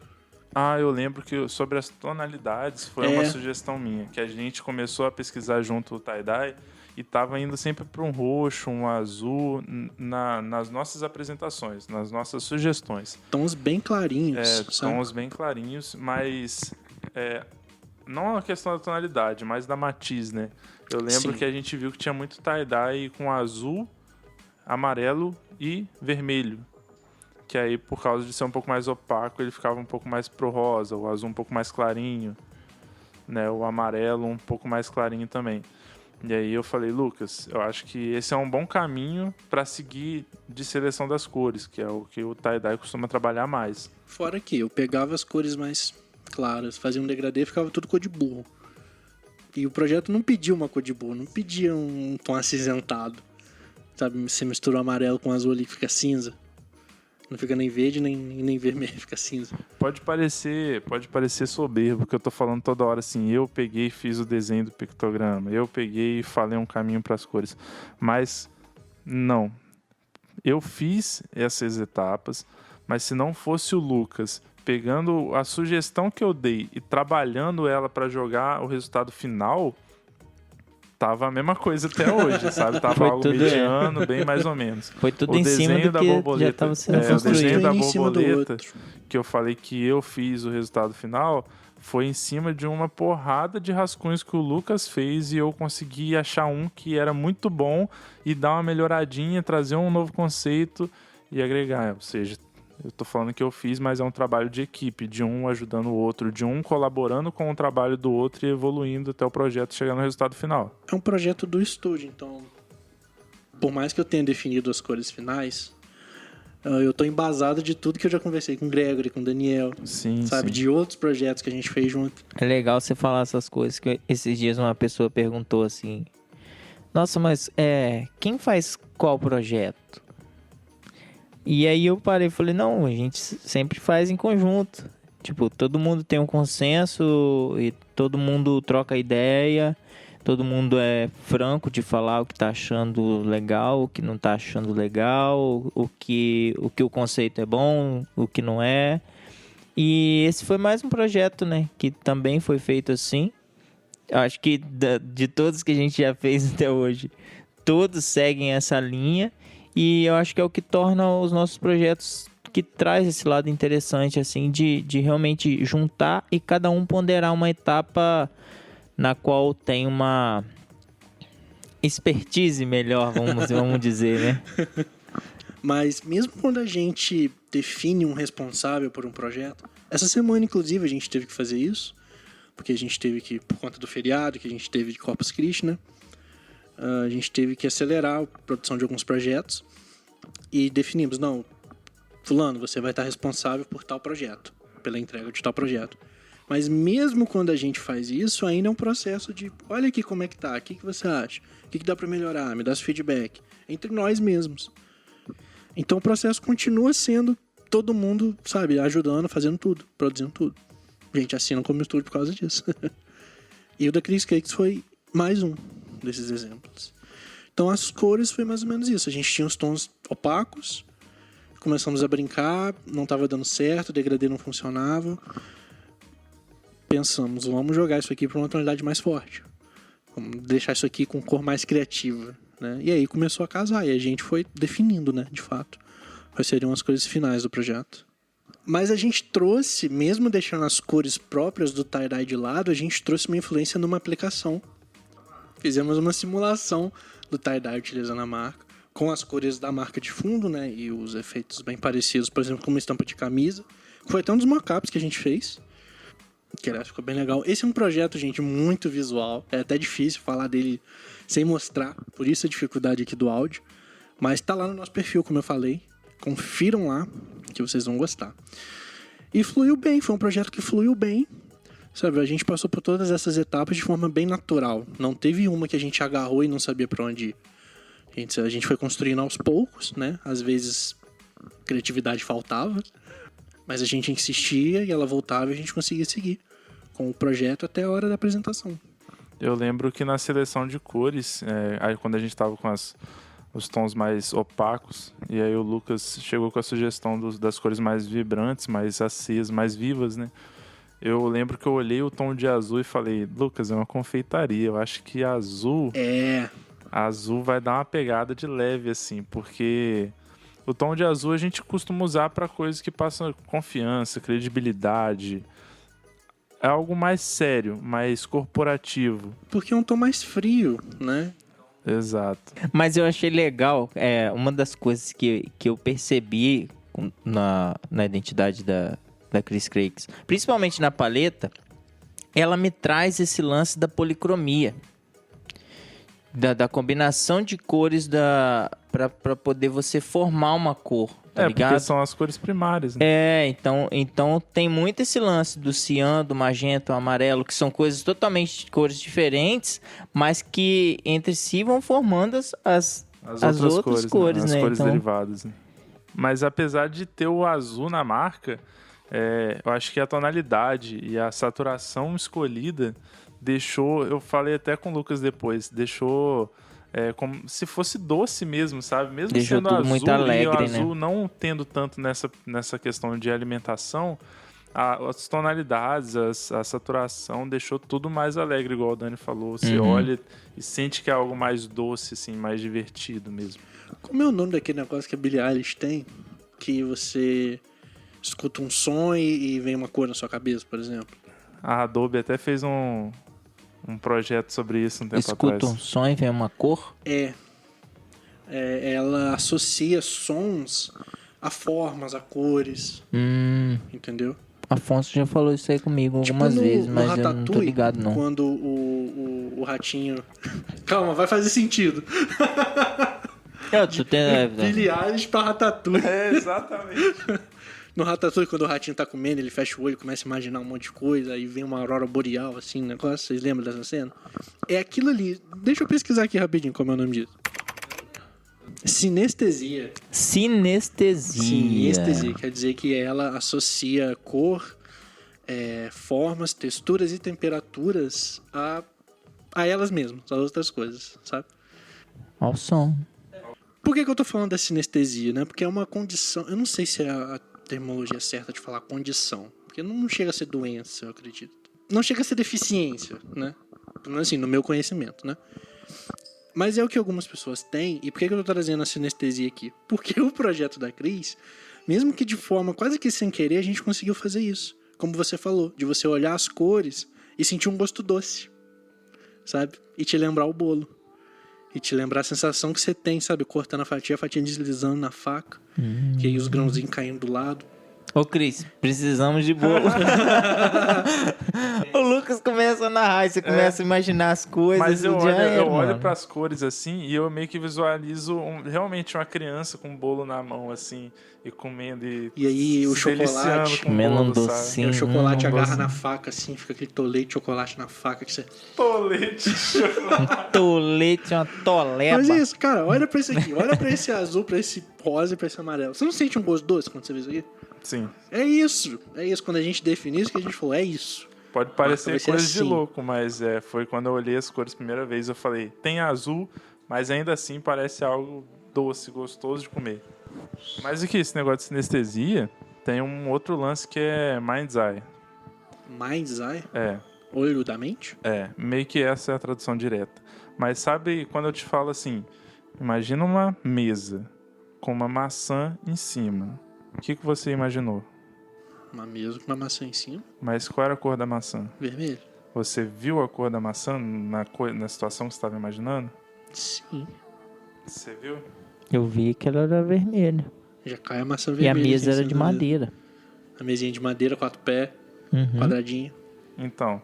Eu lembro que sobre as tonalidades foi uma sugestão minha, que a gente começou a pesquisar junto o tie-dye e estava indo sempre para um roxo, um azul, nas nossas apresentações, nas nossas sugestões. Tons bem clarinhos. Tons bem clarinhos, mas não a questão da tonalidade, mas da matiz, né? Eu lembro que a gente viu que tinha muito tie-dye com azul, amarelo e vermelho. Que aí, por causa de ser um pouco mais opaco, ele ficava um pouco mais pro rosa, o azul um pouco mais clarinho, né? O amarelo um pouco mais clarinho também. E aí eu falei, Lucas, eu acho que esse é um bom caminho para seguir de seleção das cores, que é o que o tie-dye costuma trabalhar mais. Fora que eu pegava as cores mais claras, fazia um degradê e ficava tudo cor de burro. E o projeto não pedia uma cor de burro, não pedia um tom acinzentado. Sabe, você mistura o amarelo com o azul ali que fica cinza. Não fica nem verde, nem vermelho, fica cinza. Pode parecer soberbo, que eu tô falando toda hora assim, eu peguei e fiz o desenho do pictograma, eu peguei e falei um caminho para as cores. Mas, não. Eu fiz essas etapas, mas se não fosse o Lucas pegando a sugestão que eu dei e trabalhando ela para jogar o resultado final, tava a mesma coisa até hoje, sabe? Tava algo mediano, bem mais ou menos. Foi tudo em cima do que já estava sendo construído. O desenho da borboleta, que eu falei que eu fiz o resultado final, foi em cima de uma porrada de rascunhos que o Lucas fez e eu consegui achar um que era muito bom e dar uma melhoradinha, trazer um novo conceito e agregar. Ou seja, eu tô falando que eu fiz, mas é um trabalho de equipe, de um ajudando o outro, de um colaborando com o trabalho do outro e evoluindo até o projeto chegar no resultado final. É um projeto do estúdio, então, por mais que eu tenha definido as cores finais, eu tô embasado de tudo que eu já conversei com o Gregory, com o Daniel, sabe? De outros projetos que a gente fez junto. É legal você falar essas coisas, que esses dias uma pessoa perguntou assim, nossa, mas quem faz qual projeto? E aí eu parei e falei, não, a gente sempre faz em conjunto. Tipo, todo mundo tem um consenso e todo mundo troca ideia, todo mundo é franco de falar o que tá achando legal, o que não tá achando legal, o que o conceito é bom, o que não é. E esse foi mais um projeto, né, que também foi feito assim. Eu acho que de todos que a gente já fez até hoje, todos seguem essa linha e eu acho que é o que torna os nossos projetos, que traz esse lado interessante assim de realmente juntar e cada um ponderar uma etapa na qual tem uma expertise melhor, vamos dizer, né? Mas mesmo quando a gente define um responsável por um projeto, essa semana, inclusive, a gente teve que fazer isso, porque a gente teve que, por conta do feriado que a gente teve de Corpus Christi, né? A gente teve que acelerar a produção de alguns projetos e definimos, não, fulano, você vai estar responsável por tal projeto, pela entrega de tal projeto. Mas mesmo quando a gente faz isso, ainda é um processo de, olha aqui como é que tá, o que você acha? O que dá para melhorar? Me dá esse feedback. Entre nós mesmos. Então o processo continua sendo todo mundo, sabe, ajudando, fazendo tudo, produzindo tudo. A gente assina como estúdio por causa disso. E o da Chris Cakes foi mais um desses exemplos. Então as cores foi mais ou menos isso. A gente tinha os tons opacos, começamos a brincar, não estava dando certo, o degradê não funcionava. Pensamos, vamos jogar isso aqui para uma tonalidade mais forte. Vamos deixar isso aqui com cor mais criativa. Né? E aí começou a casar, e a gente foi definindo, né, de fato, quais seriam as cores finais do projeto. Mas a gente trouxe, mesmo deixando as cores próprias do tie-dye de lado, a gente trouxe uma influência numa aplicação. Fizemos uma simulação do tie-dye utilizando a marca, com as cores da marca de fundo, né, e os efeitos bem parecidos, por exemplo, com uma estampa de camisa. Foi até um dos mockups que a gente fez, que aliás ficou bem legal. Esse é um projeto, gente, muito visual. É até difícil falar dele sem mostrar, por isso a dificuldade aqui do áudio. Mas tá lá no nosso perfil, como eu falei. Confiram lá, que vocês vão gostar. E fluiu bem, foi um projeto que fluiu bem. Sabe, a gente passou por todas essas etapas de forma bem natural. Não teve uma que a gente agarrou e não sabia pra onde ir. A gente foi construindo aos poucos, né? Às vezes, criatividade faltava. Mas a gente insistia e ela voltava e a gente conseguia seguir com o projeto até a hora da apresentação. Eu lembro que na seleção de cores, aí quando a gente estava com os tons mais opacos, e aí o Lucas chegou com a sugestão das cores mais vibrantes, mais acesas, mais vivas, né? Eu lembro que eu olhei o tom de azul e falei, Lucas, é uma confeitaria, eu acho que azul vai dar uma pegada de leve, assim, porque o tom de azul a gente costuma usar para coisas que passam confiança, credibilidade. É algo mais sério, mais corporativo. Porque é um tom mais frio, né? Exato. Mas eu achei legal, uma das coisas que eu percebi na identidade da Chris Cakes, principalmente na paleta, ela me traz esse lance da policromia. Da combinação de cores para poder você formar uma cor, tá ligado? Porque são as cores primárias, né? Então tem muito esse lance do cian, do magenta, do amarelo, que são coisas totalmente cores diferentes, mas que entre si vão formando as outras cores, né? As cores derivadas. Né? Mas apesar de ter o azul na marca, eu acho que a tonalidade e a saturação escolhida deixou, eu falei até com o Lucas depois, deixou como se fosse doce mesmo, sabe? Mesmo deixou sendo tudo azul, muito alegre, e o azul né? não tendo tanto nessa questão de alimentação, as tonalidades, a saturação deixou tudo mais alegre, igual o Dani falou. Você olha e sente que é algo mais doce, assim, mais divertido mesmo. Como é o nome daquele negócio que a Billie Eilish tem? Que você escuta um som e vem uma cor na sua cabeça, por exemplo? A Adobe até fez um projeto sobre isso um tempo atrás. Escuta um som e vem uma cor? Ela associa sons a formas, a cores, entendeu? Afonso já falou isso aí comigo algumas vezes, mas eu não tô ligado não. Quando o ratinho... Calma, vai fazer sentido. Eu tô tendo... Billie Eilish pra Ratatouille. Exatamente. No Ratatouille, quando o ratinho tá comendo, ele fecha o olho, começa a imaginar um monte de coisa, aí vem uma aurora boreal, assim, negócio. Vocês lembram dessa cena? É aquilo ali. Deixa eu pesquisar aqui rapidinho como é o nome disso. Sinestesia. Sinestesia quer dizer que ela associa cor, formas, texturas e temperaturas a elas mesmas, a outras coisas, sabe? Ao som. Por que eu tô falando da sinestesia, né? Porque é uma condição... Eu não sei se é a terminologia certa de falar condição. Porque não chega a ser doença, eu acredito. Não chega a ser deficiência, né? Assim, no meu conhecimento, né? Mas é o que algumas pessoas têm. E por que eu tô trazendo a sinestesia aqui? Porque o projeto da Cris, mesmo que de forma quase que sem querer, a gente conseguiu fazer isso. Como você falou, de você olhar as cores e sentir um gosto doce, sabe? E te lembrar o bolo. E te lembrar a sensação que você tem, sabe? Cortando a fatia deslizando na faca. E aí os grãozinhos caindo do lado. Ô, Cris, precisamos de bolo. O Lucas começa a narrar e você começa a imaginar as coisas. Mas eu olho mano. pras cores assim e eu meio que visualizo realmente uma criança com um bolo na mão, assim, e comendo E aí o se deliciando chocolate. com o Comendo bolo, um sabe? docinho. E o chocolate agarra doce. na faca, assim, fica aquele tolete de chocolate na faca que você. Tolete de chocolate. Tolete, uma toleba. Mas é isso, cara, olha pra isso aqui, olha pra esse azul, pra esse rosa e pra esse amarelo. Você não sente um gosto doce quando você vê isso aqui? Sim. É isso. Quando a gente definiu isso que a gente falou, é isso. Pode parecer vai ser coisa de assim. louco, mas foi quando eu olhei as cores a primeira vez, eu falei, tem azul, mas ainda assim parece algo doce, gostoso de comer. Mas aqui, esse negócio de sinestesia, tem um outro lance que é Mind's Eye. Mind's Eye? É, Olho da mente? meio que essa é a tradução direta. Mas sabe quando eu te falo assim, imagina uma mesa com uma maçã em cima. O que você imaginou? Uma mesa com uma maçã em cima, Mas qual era a cor da maçã? vermelho. Você viu a cor da maçã na situação que você estava imaginando? Sim. Você viu? Eu vi que ela era vermelha. Já cai a maçã E vermelha. a mesa assim, era de em cima da mesa. madeira. A mesinha de madeira, 4 pés, Uhum. quadradinho. Então,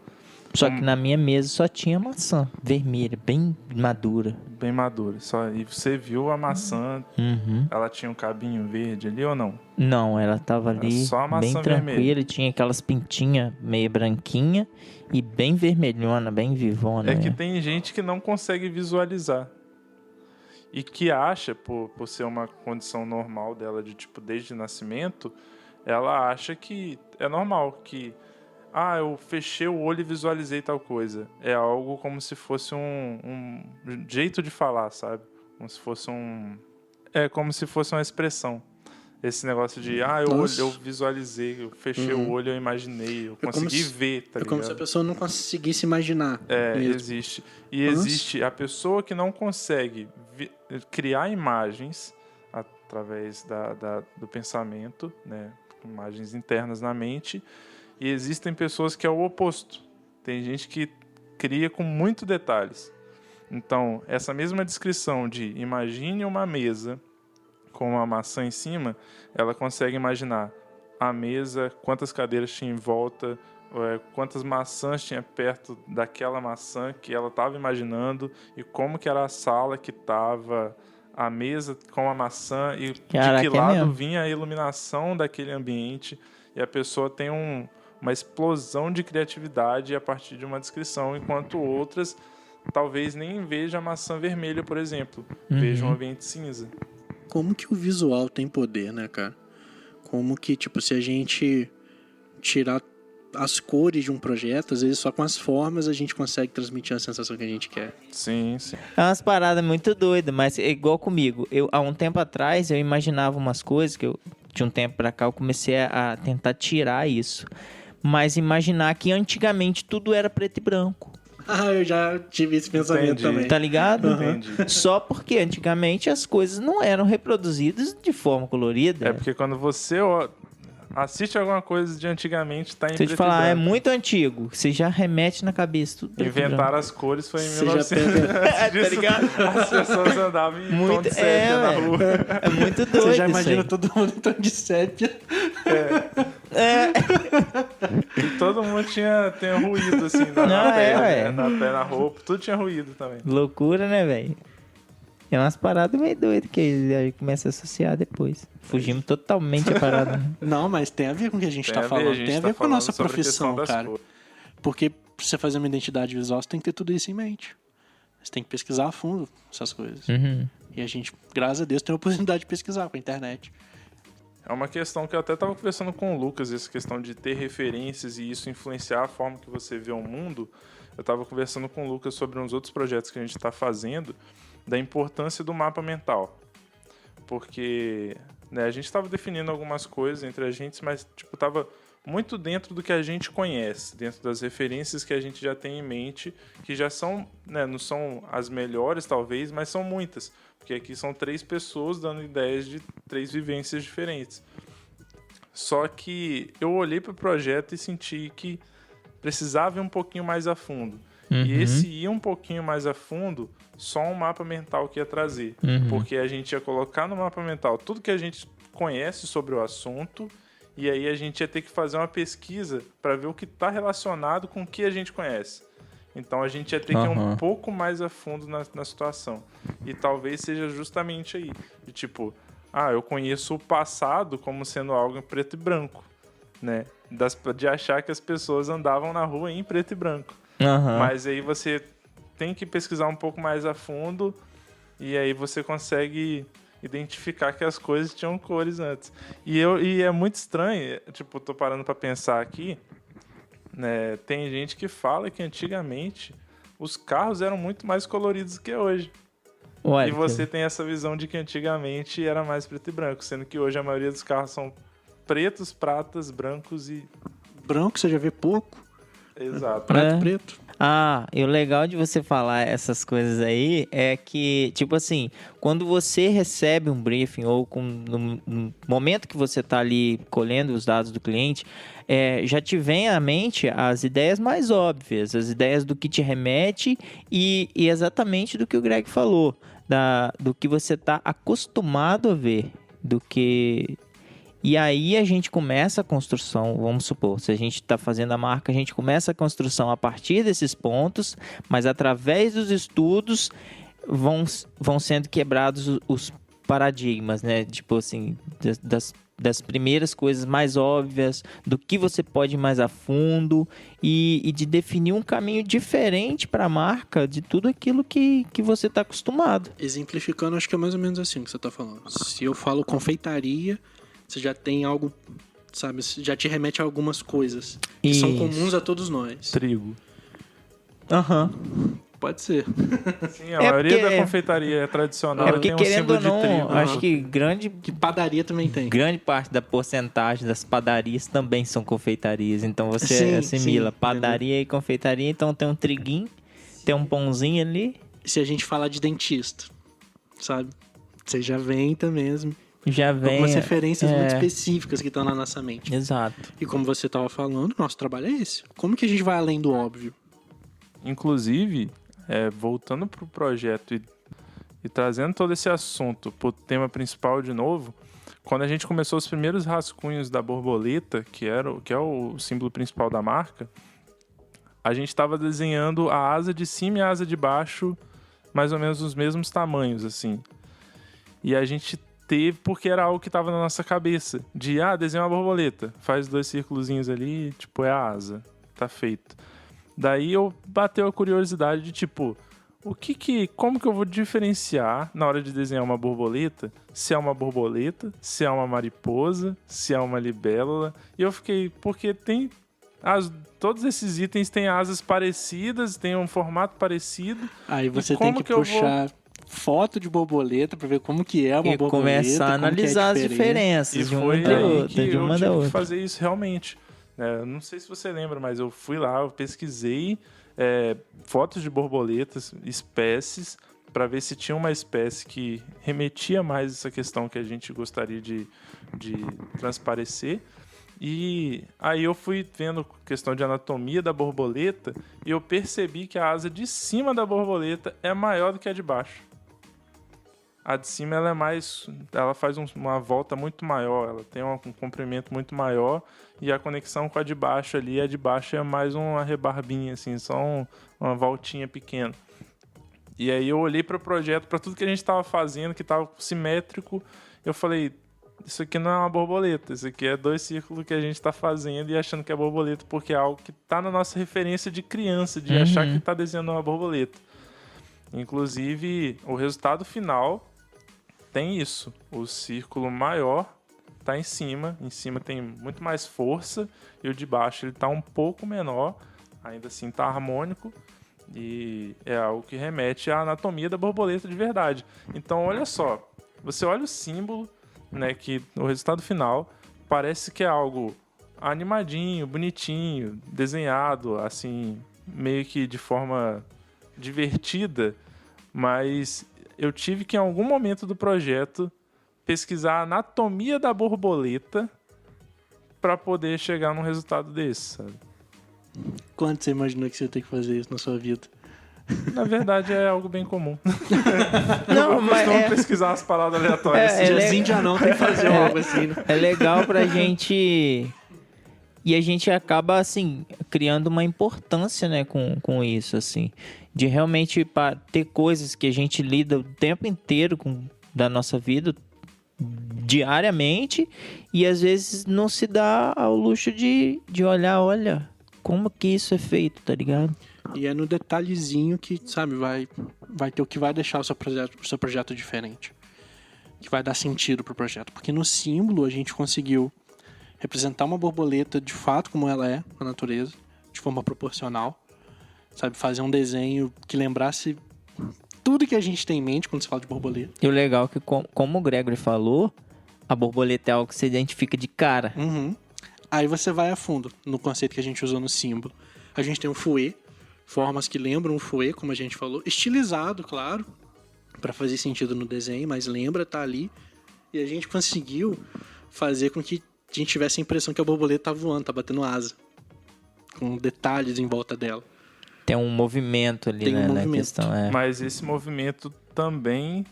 Só que na minha mesa só tinha maçã vermelha, bem madura. bem madura. E você viu a maçã, Uhum. ela tinha um cabinho verde ali ou não? Não, ela tava ali só a maçã bem tranquila, vermelha. tinha aquelas pintinhas meio branquinha e bem vermelhona, bem vivona. É que né? tem gente que não consegue visualizar. E que acha, por ser uma condição normal dela, de tipo, desde nascimento, ela acha que é normal, que eu fechei o olho e visualizei tal coisa. É algo como se fosse um jeito de falar, sabe? Como se fosse como se fosse uma expressão. Esse negócio de, Nossa. eu visualizei, eu fechei o olho, eu imaginei, eu como consegui se- ver, tá É como se a ligado? pessoa não conseguisse imaginar. mesmo. Existe. E Nossa. existe a pessoa que não consegue criar imagens através do pensamento, né? Imagens internas na mente. E existem pessoas que é o oposto. Tem gente que cria com muitos detalhes. Então, essa mesma descrição de imagine uma mesa com uma maçã em cima, ela consegue imaginar a mesa, quantas cadeiras tinha em volta, quantas maçãs tinha perto daquela maçã que ela estava imaginando e como que era a sala que estava a mesa com a maçã e Caraca, de que é lado mesmo? vinha a iluminação daquele ambiente. E a pessoa tem uma explosão de criatividade a partir de uma descrição, enquanto outras talvez nem vejam a maçã vermelha, por exemplo. Vejam um ambiente cinza. Como que o visual tem poder, né, cara? Como que, tipo, se a gente tirar as cores de um projeto, às vezes só com as formas a gente consegue transmitir a sensação que a gente quer. Sim, sim. É umas paradas muito doidas, mas é igual comigo. Há um tempo atrás, eu imaginava umas coisas que de um tempo pra cá, eu comecei a tentar tirar isso. Mas imaginar que antigamente tudo era preto e branco. Eu já tive esse pensamento Entendi. também. Tá ligado? Entendi. Só porque antigamente as coisas não eram reproduzidas de forma colorida. É porque quando você assiste alguma coisa de antigamente, tá em Se eu te preto e falar, é branco. muito antigo, você já remete na cabeça tudo preto e branco. Inventaram as cores foi em Você 1900. já pega- Antes disso, ligado? as pessoas andavam em tom Muito, de sépia na velho. rua. É muito doido. Você já isso imagina aí. todo mundo em tom de sépia. E todo mundo tinha ruído, assim, na Não, pele, ué. né? Na pele, na roupa, tudo tinha ruído também. Loucura, né, velho? É umas paradas meio doidas que aí começa a associar depois. Fugimos totalmente a parada. Né? Não, mas tem a ver com o que a gente Tem tá a ver, falando. a gente Tem a tá ver com a nossa falando sobre a questão profissão, das cara. cores. Porque pra você fazer uma identidade visual, você tem que ter tudo isso em mente. Você tem que pesquisar a fundo essas coisas. Uhum. E a gente, graças a Deus, tem a oportunidade de pesquisar com a internet. É uma questão que eu até estava conversando com o Lucas, essa questão de ter referências e isso influenciar a forma que você vê o mundo. Eu estava conversando com o Lucas sobre uns outros projetos que a gente está fazendo, da importância do mapa mental. Porque a gente estava definindo algumas coisas entre a gente, mas estava muito dentro do que a gente conhece, dentro das referências que a gente já tem em mente, que já são, né, não são as melhores talvez, mas são muitas, porque aqui são 3 pessoas dando ideias de 3 vivências diferentes. Só que eu olhei para o projeto e senti que precisava ir um pouquinho mais a fundo. E esse ir um pouquinho mais a fundo, só um mapa mental que ia trazer. Porque a gente ia colocar no mapa mental tudo que a gente conhece sobre o assunto, e aí a gente ia ter que fazer uma pesquisa para ver o que está relacionado com o que a gente conhece. Então a gente ia ter que ir um pouco mais a fundo na situação. E talvez seja justamente aí. De tipo, eu conheço o passado como sendo algo em preto e branco, né? De achar que as pessoas andavam na rua em preto e branco. Mas aí você tem que pesquisar um pouco mais a fundo e aí você consegue identificar que as coisas tinham cores antes. E é muito estranho, tipo, tô parando pra pensar aqui, né? Tem gente que fala que antigamente os carros eram muito mais coloridos que hoje. Olha, e você tem essa visão de que antigamente era mais preto e branco, sendo que hoje a maioria dos carros são pretos, pratas, brancos e... Branco você já vê pouco. Exato. Preto. E o legal de você falar essas coisas aí é que, tipo assim, quando você recebe um briefing ou no momento que você está ali colhendo os dados do cliente, já te vem à mente as ideias mais óbvias, as ideias do que te remete e exatamente do que o Greg falou, do que você está acostumado a ver, E aí a gente começa a construção, vamos supor, se a gente está fazendo a marca, a gente começa a construção a partir desses pontos, mas através dos estudos vão sendo quebrados os paradigmas, né? Tipo assim, das primeiras coisas mais óbvias, do que você pode ir mais a fundo e de definir um caminho diferente para a marca de tudo aquilo que você está acostumado. Exemplificando, acho que é mais ou menos assim que você está falando. Se eu falo confeitaria... Você já tem algo, sabe? Já te remete a algumas coisas que são comuns a todos nós. Trigo. Pode ser. Sim, a maioria da confeitaria tradicional tem um símbolo de trigo. Acho que Que padaria também tem. Grande parte da porcentagem das padarias também são confeitarias. Então você assimila padaria e confeitaria. Então tem um triguinho, tem um pãozinho ali. Se a gente falar de dentista, sabe? Você já vem também... Já vem algumas referências muito específicas que estão na nossa mente. Exato. E como você estava falando, nosso trabalho é esse. Como que a gente vai além do óbvio? Inclusive, voltando pro projeto e trazendo todo esse assunto pro tema principal de novo, quando a gente começou os primeiros rascunhos da borboleta, que é o símbolo principal da marca, a gente estava desenhando a asa de cima e a asa de baixo, mais ou menos os mesmos tamanhos, assim. E a gente porque era algo que estava na nossa cabeça. De, desenhar uma borboleta. Faz 2 círculozinhos ali, tipo, é a asa. Tá feito. Daí bateu a curiosidade de, tipo, como que eu vou diferenciar na hora de desenhar uma borboleta? Se é uma borboleta, se é uma mariposa, se é uma libélula. E eu fiquei, porque tem... todos esses itens têm asas parecidas, têm um formato parecido. Aí você tem que puxar... foto de borboleta para ver como que é uma borboleta. E começar a analisar as diferenças de uma da outra. Eu tive que fazer isso realmente. Não sei se você lembra, mas eu fui lá, eu pesquisei fotos de borboletas, espécies, para ver se tinha uma espécie que remetia mais essa questão que a gente gostaria de transparecer. E aí eu fui vendo questão de anatomia da borboleta e eu percebi que a asa de cima da borboleta é maior do que a de baixo. A de cima ela faz uma volta muito maior, ela tem um comprimento muito maior e a conexão com a de baixo ali, a de baixo é mais uma rebarbinha, assim, só uma voltinha pequena. E aí eu olhei para o projeto, para tudo que a gente estava fazendo, que estava simétrico, eu falei, isso aqui não é uma borboleta, isso aqui é 2 círculos que a gente está fazendo e achando que é borboleta, porque é algo que está na nossa referência de criança, de achar que está desenhando uma borboleta. Inclusive, o resultado final tem isso. O círculo maior está em cima tem muito mais força, e o de baixo ele está um pouco menor, ainda assim está harmônico, e é algo que remete à anatomia da borboleta de verdade. Então, olha só, você olha o símbolo, né, que o resultado final parece que é algo animadinho, bonitinho, desenhado, assim, meio que de forma divertida, mas eu tive que, em algum momento do projeto, pesquisar a anatomia da borboleta para poder chegar num resultado desse, sabe? Quando você imaginou que você ia ter que fazer isso na sua vida? Na verdade, é algo bem comum. Não, eu mas costumo pesquisar as palavras aleatórias. Diazinho de anão tem que fazer algo assim, né? É legal pra gente... E a gente acaba, assim, criando uma importância, né, com isso, assim. De realmente ter coisas que a gente lida o tempo inteiro da nossa vida, diariamente, e às vezes não se dá ao luxo de olhar, olha, como que isso é feito, tá ligado? E é no detalhezinho que, sabe, vai ter o que vai deixar o seu projeto diferente. Que vai dar sentido pro projeto. Porque no símbolo a gente conseguiu representar uma borboleta de fato como ela é na natureza, de forma proporcional. Sabe, fazer um desenho que lembrasse tudo que a gente tem em mente quando se fala de borboleta. E o legal é que, como o Gregory falou, a borboleta é algo que você identifica de cara. Uhum. Aí você vai a fundo no conceito que a gente usou no símbolo. A gente tem um fouet, formas que lembram um fouet, como a gente falou, estilizado, claro, para fazer sentido no desenho, mas lembra, tá ali. E a gente conseguiu fazer com que a gente tivesse a impressão que a borboleta tá voando, tá batendo asa, com detalhes em volta dela. Tem um movimento ali, Tem um né, movimento. na questão. É. Mas esse movimento também,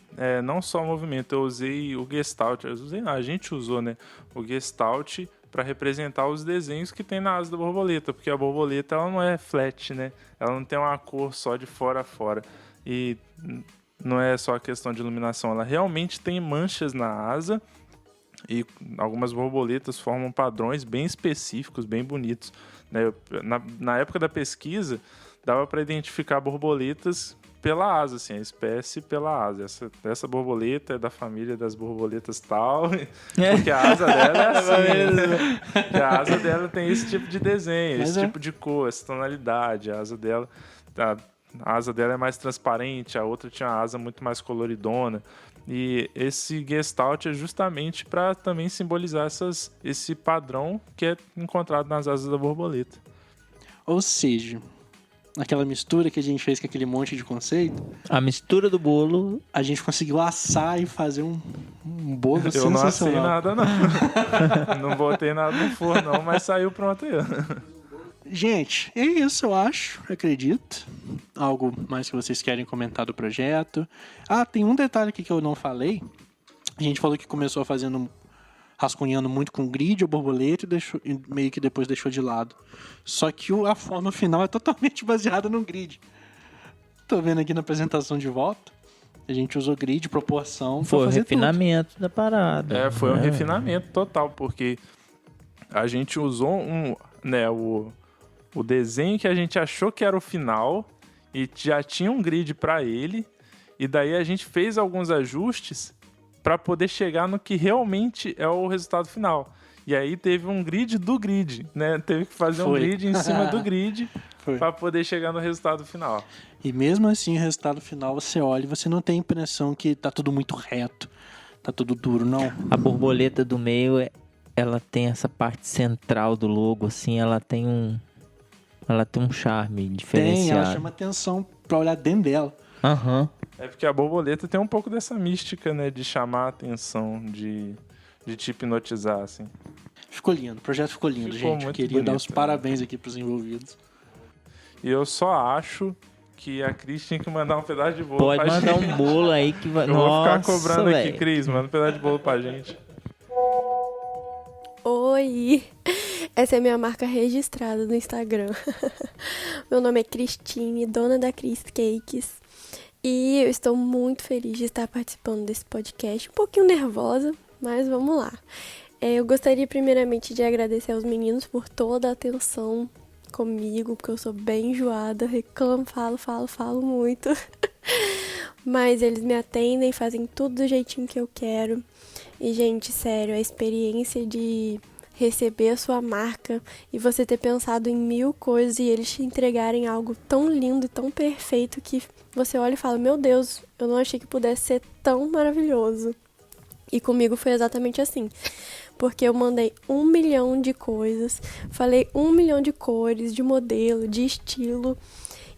não só o movimento, eu usei o Gestalt, a gente usou, né, o Gestalt para representar os desenhos que tem na asa da borboleta, porque a borboleta ela não é flat, né? Ela não tem uma cor só de fora a fora. E não é só a questão de iluminação, ela realmente tem manchas na asa e algumas borboletas formam padrões bem específicos, bem bonitos, né? Na época da pesquisa, dava para identificar borboletas pela asa, assim, a espécie pela asa. Essa borboleta é da família das borboletas tal, porque a asa dela é assim. Porque a asa dela tem esse tipo de desenho, esse tipo de cor, essa tonalidade. A asa dela é mais transparente, a outra tinha uma asa muito mais coloridona. E esse Gestalt é justamente para também simbolizar esse padrão que é encontrado nas asas da borboleta. Ou seja, aquela mistura que a gente fez com aquele monte de conceito, A mistura do bolo. a gente conseguiu assar e fazer um bolo Eu sensacional. não assei nada, não. Não botei nada no forno, não, mas saiu pronto aí. Gente, é isso, eu acho, acredito. Algo mais que vocês querem comentar do projeto? Ah, tem um detalhe aqui que eu não falei. A gente falou que começou rascunhando muito com grid ou borboleta e meio que depois deixou de lado. Só que a forma final é totalmente baseada no grid. Tô vendo aqui na apresentação de volta. A gente usou grid, proporção, Foi pra o fazer refinamento da parada. Foi um refinamento total, porque a gente usou o desenho que a gente achou que era o final e já tinha um grid para ele, e daí a gente fez alguns ajustes para poder chegar no que realmente é o resultado final. E aí teve um grid do grid, né? Teve que fazer um grid em cima do grid para poder chegar no resultado final. E mesmo assim, o resultado final, você olha e você não tem a impressão que tá tudo muito reto, tá tudo duro, não. A borboleta do meio, ela tem essa parte central do logo, assim, ela tem um charme diferenciado. Tem, ela chama atenção pra olhar dentro dela. Aham. É porque a borboleta tem um pouco dessa mística, né? De chamar a atenção, de te hipnotizar, assim. Ficou lindo, o projeto ficou lindo, Ficou gente. muito Queria bonito, dar os parabéns aqui pros envolvidos. E eu só acho que a Cris tinha que mandar um pedaço de bolo Pode pra mandar gente. um bolo aí que vai... Eu vou ficar Nossa, cobrando aqui, véio. Cris. Manda um pedaço de bolo pra gente. Oi! Essa é a minha marca registrada no Instagram. Meu nome é Cristine, dona da Cris Cakes. E eu estou muito feliz de estar participando desse podcast. Um pouquinho nervosa, mas vamos lá. Eu gostaria primeiramente de agradecer aos meninos por toda a atenção comigo, porque eu sou bem enjoada, reclamo, falo muito. Mas eles me atendem, fazem tudo do jeitinho que eu quero. E, gente, sério, a experiência de receber a sua marca e você ter pensado em 1000 coisas e eles te entregarem algo tão lindo e tão perfeito que você olha e fala, meu Deus, eu não achei que pudesse ser tão maravilhoso. E comigo foi exatamente assim. porque eu mandei 1 milhão de coisas, falei 1 milhão de cores, de modelo, de estilo,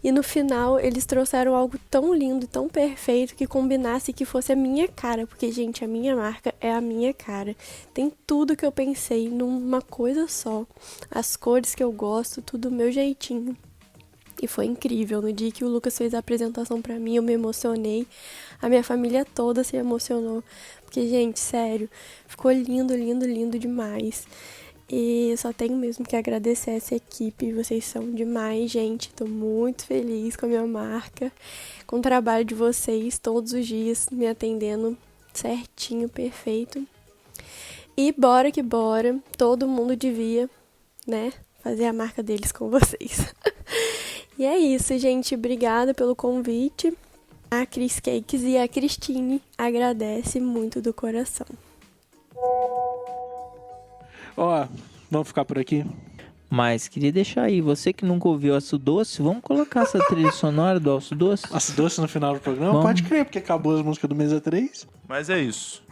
e no final eles trouxeram algo tão lindo, tão perfeito, que combinasse e que fosse a minha cara, porque, gente, a minha marca é a minha cara. Tem tudo que eu pensei numa coisa só, as cores que eu gosto, tudo do meu jeitinho. E foi incrível. No dia que o Lucas fez a apresentação pra mim, eu me emocionei. A minha família toda se emocionou. Porque, gente, sério, ficou lindo, lindo, lindo demais. E eu só tenho mesmo que agradecer essa equipe. Vocês são demais, gente. Tô muito feliz com a minha marca, com o trabalho de vocês todos os dias, me atendendo certinho, perfeito. E bora que bora. Todo mundo devia, né, fazer a marca deles com vocês. E é isso, gente. Obrigada pelo convite. A Cris Cakes e a Cristine agradece muito do coração. Ó, vamos ficar por aqui? Mas queria deixar aí, você que nunca ouviu Aço Doce, vamos colocar essa trilha sonora do Aço Doce? Aço Doce no final do programa? Vamos. Pode crer, porque acabou as músicas do Mesa 3. Mas é isso.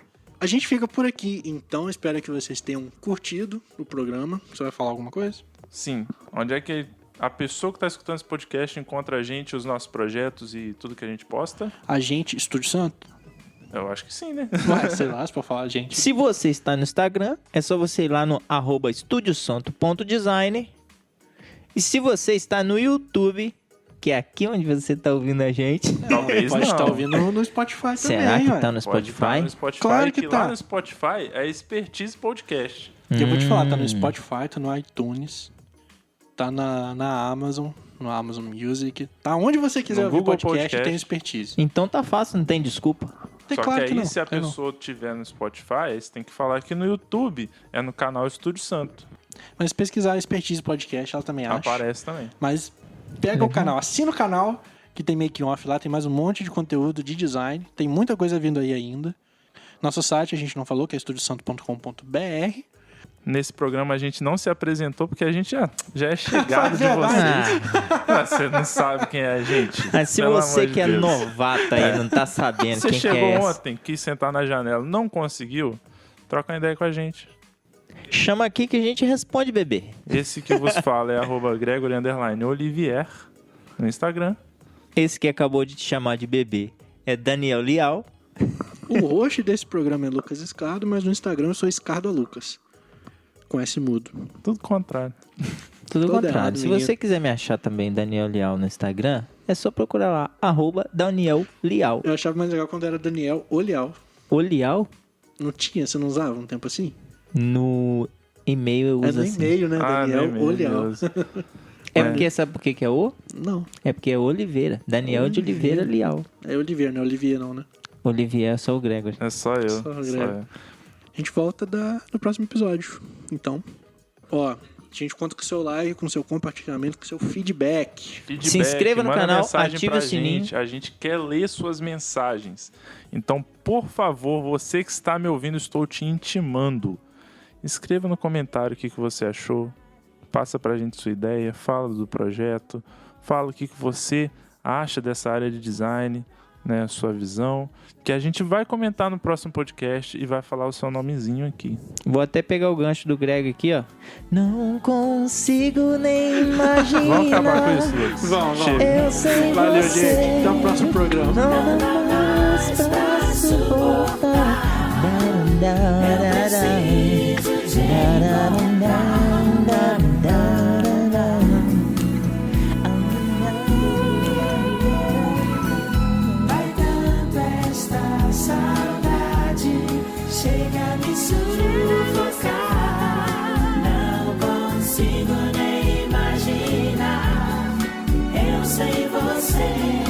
A gente fica por aqui, então espero que vocês tenham curtido o programa. Você vai falar alguma coisa? Sim. Onde é que a pessoa que está escutando esse podcast encontra a gente, os nossos projetos e tudo que a gente posta? A gente, Estúdio Santo? Eu acho que sim, né? Ué, sei lá, se for falar a gente. Se você está no Instagram, é só você ir lá no @estudiosanto.design. E se você está no YouTube, que é aqui onde você está ouvindo a gente... Talvez Pode não. estar ouvindo no Spotify Será também, que ué. tá no Pode estar Spotify? no Spotify, Claro que que tá. lá no Spotify é Expertise Podcast. Que eu vou te falar, tá no Spotify, tá no iTunes, tá na Amazon, no Amazon Music, tá onde você quiser No ouvir Google podcast, tem Podcast. expertise. Então tá fácil, não tem desculpa. Tem Só claro que aí, não, se a tem não. pessoa tiver no Spotify, aí você tem que falar que no YouTube é no canal Estúdio Santo. Mas se pesquisar Expertise Podcast, ela também acha. Aparece também. Mas pega o canal, assina o canal, que tem making off lá, tem mais um monte de conteúdo de design, tem muita coisa vindo aí ainda. Nosso site a gente não falou, que é estudiosanto.com.br. Nesse programa a gente não se apresentou porque a gente já é chegado de Verdade. vocês. Ah, você não sabe quem é a gente. Mas se Pelo você amor de que é Deus. novato aí, não tá sabendo Você quem que chegou é essa, ontem, quis sentar na janela, não conseguiu, troca uma ideia com a gente. chama aqui que a gente responde, bebê. Esse que vos fala é @Gregory_Olivier no Instagram. Esse que acabou de te chamar de bebê é Daniel Lial. O host desse programa é Lucas Escardo, mas no Instagram eu sou Escardo Lucas. Com S mudo. Tudo contrário. Tudo Todo contrário. errado, Se menino. você quiser me achar também, Daniel Lial, no Instagram, é só procurar lá, @Daniel Lial. Eu achava mais legal quando era Daniel Olial. O Lial, Não tinha? Você não usava um tempo assim? no e-mail eu É uso no assim. e-mail, né? Daniel meu Olial. Deus. É porque, sabe por que é o? Não, É porque é Oliveira. Daniel de Oliveira Lial. é Olivier, não é Olivier não, né? Olivier é só o Gregory. É só eu. Só Só Gregory. eu. A gente volta no próximo episódio. Então, ó, a gente conta com o seu like, com o seu compartilhamento, com o seu feedback. Feedback, Se inscreva no manda canal, mensagem ative pra o sininho. gente. A gente quer ler suas mensagens. Então, por favor, você que está me ouvindo, estou te intimando. Escreva no comentário o que você achou. Passa pra gente sua ideia, fala do projeto, fala o que você acha dessa área de design, né, a sua visão, que a gente vai comentar no próximo podcast e vai falar o seu nomezinho aqui. Vou até pegar o gancho do Greg aqui, ó. Não consigo nem imaginar. Vamos acabar com isso, Lucas. Vamos. Chega. Eu sem Valeu, você. gente. Até o próximo programa. Não dá mais pra suportar. Vai dando esta saudade, chega a me sufocar. Não consigo nem imaginar eu sem você.